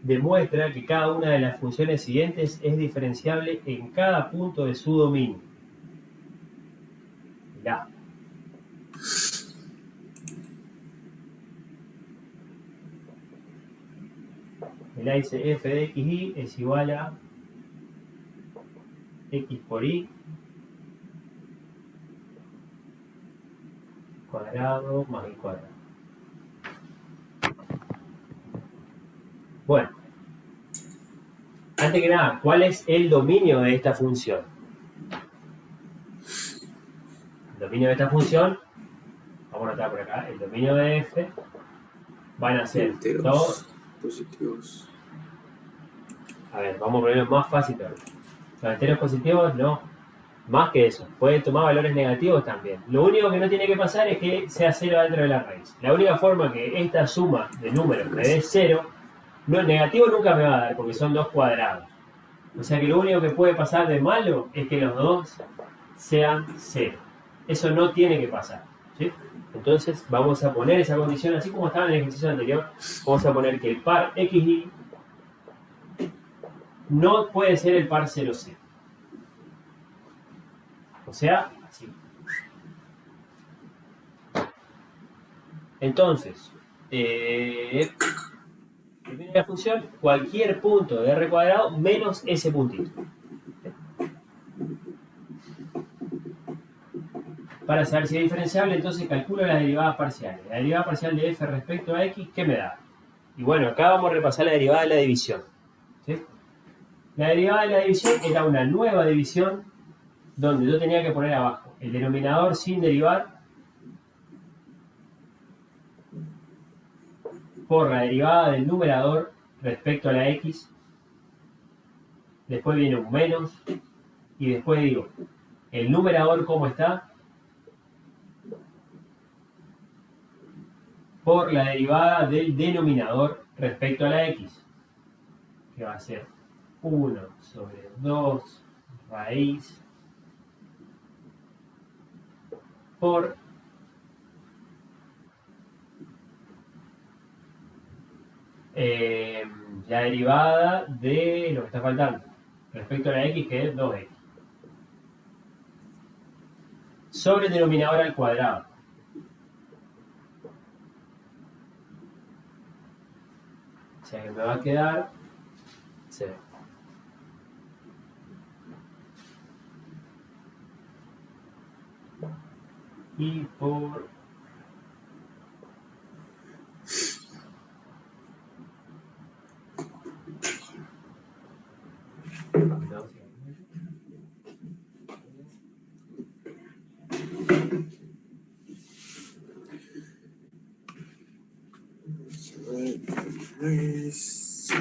Demuestra que cada una de las funciones siguientes es diferenciable en cada punto de su dominio. Mirá. Mirá, dice f de x y es igual a x por y cuadrado más y cuadrado. Bueno, antes que nada, ¿cuál es el dominio de esta función? El dominio de esta función, vamos a anotar por acá, el dominio de f van a ser Enteros todos. positivos. A ver, vamos a ponerlo más fácil todavía. Los enteros positivos no. Más que eso, pueden tomar valores negativos también. Lo único que no tiene que pasar es que sea 0 dentro de la raíz. La única forma que esta suma de números me dé 0, no, el negativo nunca me va a dar porque son dos cuadrados. O sea que lo único que puede pasar de malo es que los dos sean 0. Eso no tiene que pasar, ¿sí? Entonces vamos a poner esa condición, así como estaba en el ejercicio anterior, vamos a poner que el par XY no puede ser el par 0,0. O sea, así. Entonces, primera función, cualquier punto de R cuadrado menos ese puntito. Para saber si es diferenciable, entonces calculo las derivadas parciales. La derivada parcial de f respecto a x, ¿qué me da? Y bueno, acá vamos a repasar la derivada de la división, ¿sí? La derivada de la división era una nueva división donde yo tenía que poner abajo el denominador sin derivar por la derivada del numerador respecto a la x. Después viene un menos y después digo el numerador cómo está por la derivada del denominador respecto a la x, que va a ser 1 sobre 2 raíz por la derivada de lo que está faltando respecto a la x, que es 2x, sobre el denominador al cuadrado. O sea que me va a quedar 0. Y por Entonces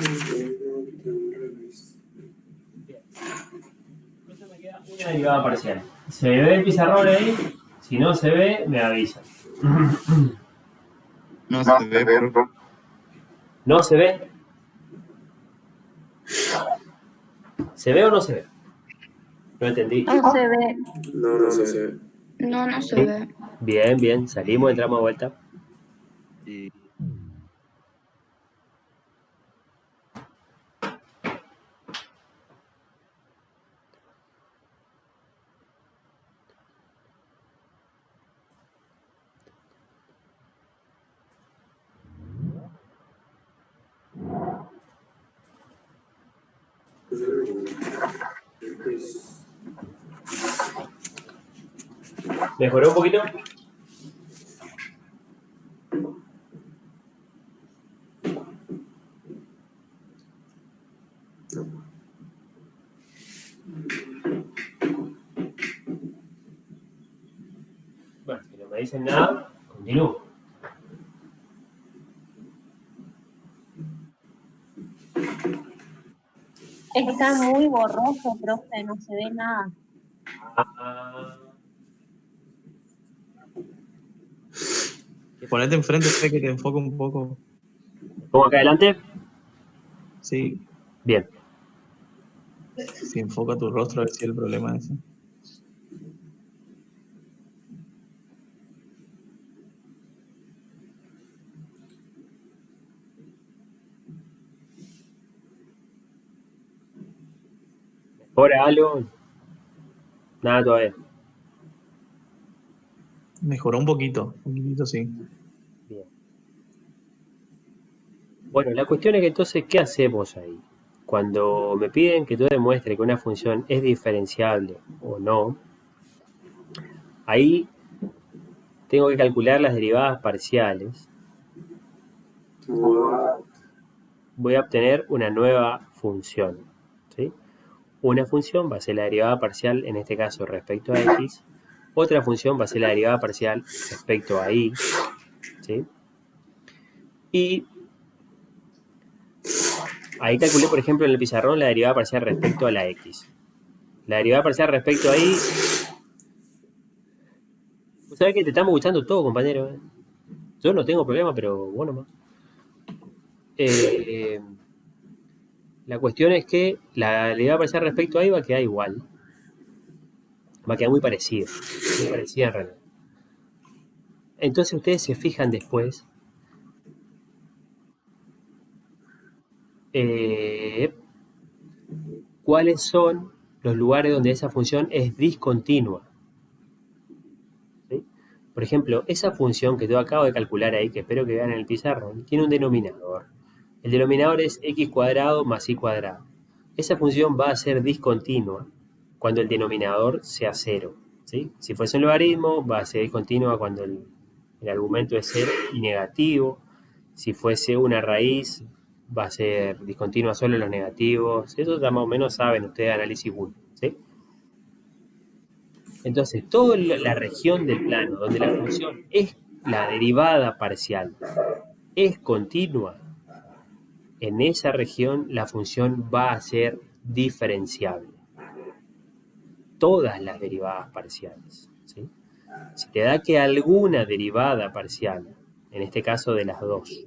me queda una derivada parcial. ¿Se ve el pizarrón ahí? Si no se ve, me avisan. No se ve, profe. ¿No se ve? ¿Se ve o no se ve? No entendí. No se ve. No se ve. No se ve. Bien, bien. Salimos, entramos a vuelta. Y ¿Mejoró un poquito? Bueno, si no me dicen nada, continúo. Está muy borroso, profe, no se ve nada. Ponete enfrente, sé que te enfoque un poco. ¿Pongo acá adelante? Sí, Bien. si enfoca tu rostro, a ver si el problema es ese. ¿Mejora algo? Nada todavía. Mejoró un poquito sí. Bien. Bueno, la cuestión es que entonces, ¿qué hacemos ahí? Cuando me piden que yo demuestre que una función es diferenciable o no, ahí tengo que calcular las derivadas parciales. Voy a obtener una nueva función, ¿sí? Una función va a ser la derivada parcial, en este caso respecto a x. Otra función va a ser la derivada parcial respecto a y, ¿sí? Y ahí calculé, por ejemplo, en el pizarrón la derivada parcial respecto a la x. La derivada parcial respecto a y... ¿Sabes que te estamos escuchando todo, compañero? Yo no tengo problema, pero bueno, más. La cuestión es que la derivada parcial respecto a y va a quedar igual. Va a quedar muy parecida en realidad. Entonces ustedes se fijan después cuáles son los lugares donde esa función es discontinua. ¿Sí? Por ejemplo, esa función que yo acabo de calcular ahí, que espero que vean en el pizarrón, tiene un denominador. El denominador es x cuadrado más y cuadrado. Esa función va a ser discontinua cuando el denominador sea 0. ¿Sí? Si fuese un logaritmo, va a ser discontinua cuando el argumento es 0 y negativo. Si fuese una raíz, va a ser discontinua solo en los negativos. Eso ya más o menos saben ustedes de análisis 1. ¿Sí? Entonces, toda la región del plano donde la función es la derivada parcial, es continua, en esa región la función va a ser diferenciable. Todas las derivadas parciales, ¿sí? Si te da que alguna derivada parcial, en este caso de las dos,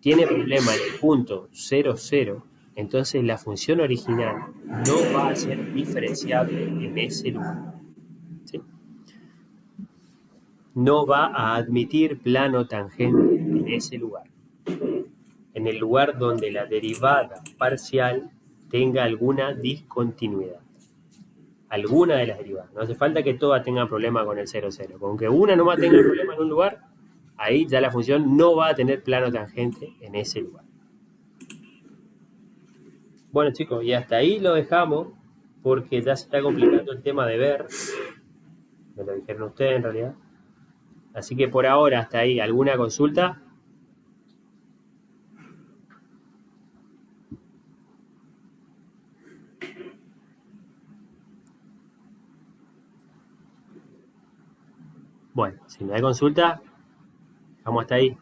tiene problema en el punto 0, 0, entonces la función original no va a ser diferenciable en ese lugar, ¿sí? No va a admitir plano tangente en ese lugar. En el lugar donde la derivada parcial tenga alguna discontinuidad. Alguna de las derivadas. No hace falta que todas tengan problema con el 0, 0. Con que una nomás tenga problema en un lugar, ahí ya la función no va a tener plano tangente en ese lugar. Bueno, chicos, y hasta ahí lo dejamos porque ya se está complicando el tema de ver. Me lo dijeron ustedes en realidad. Así que por ahora hasta ahí. ¿Alguna consulta? Bueno, si no hay consulta, vamos hasta ahí.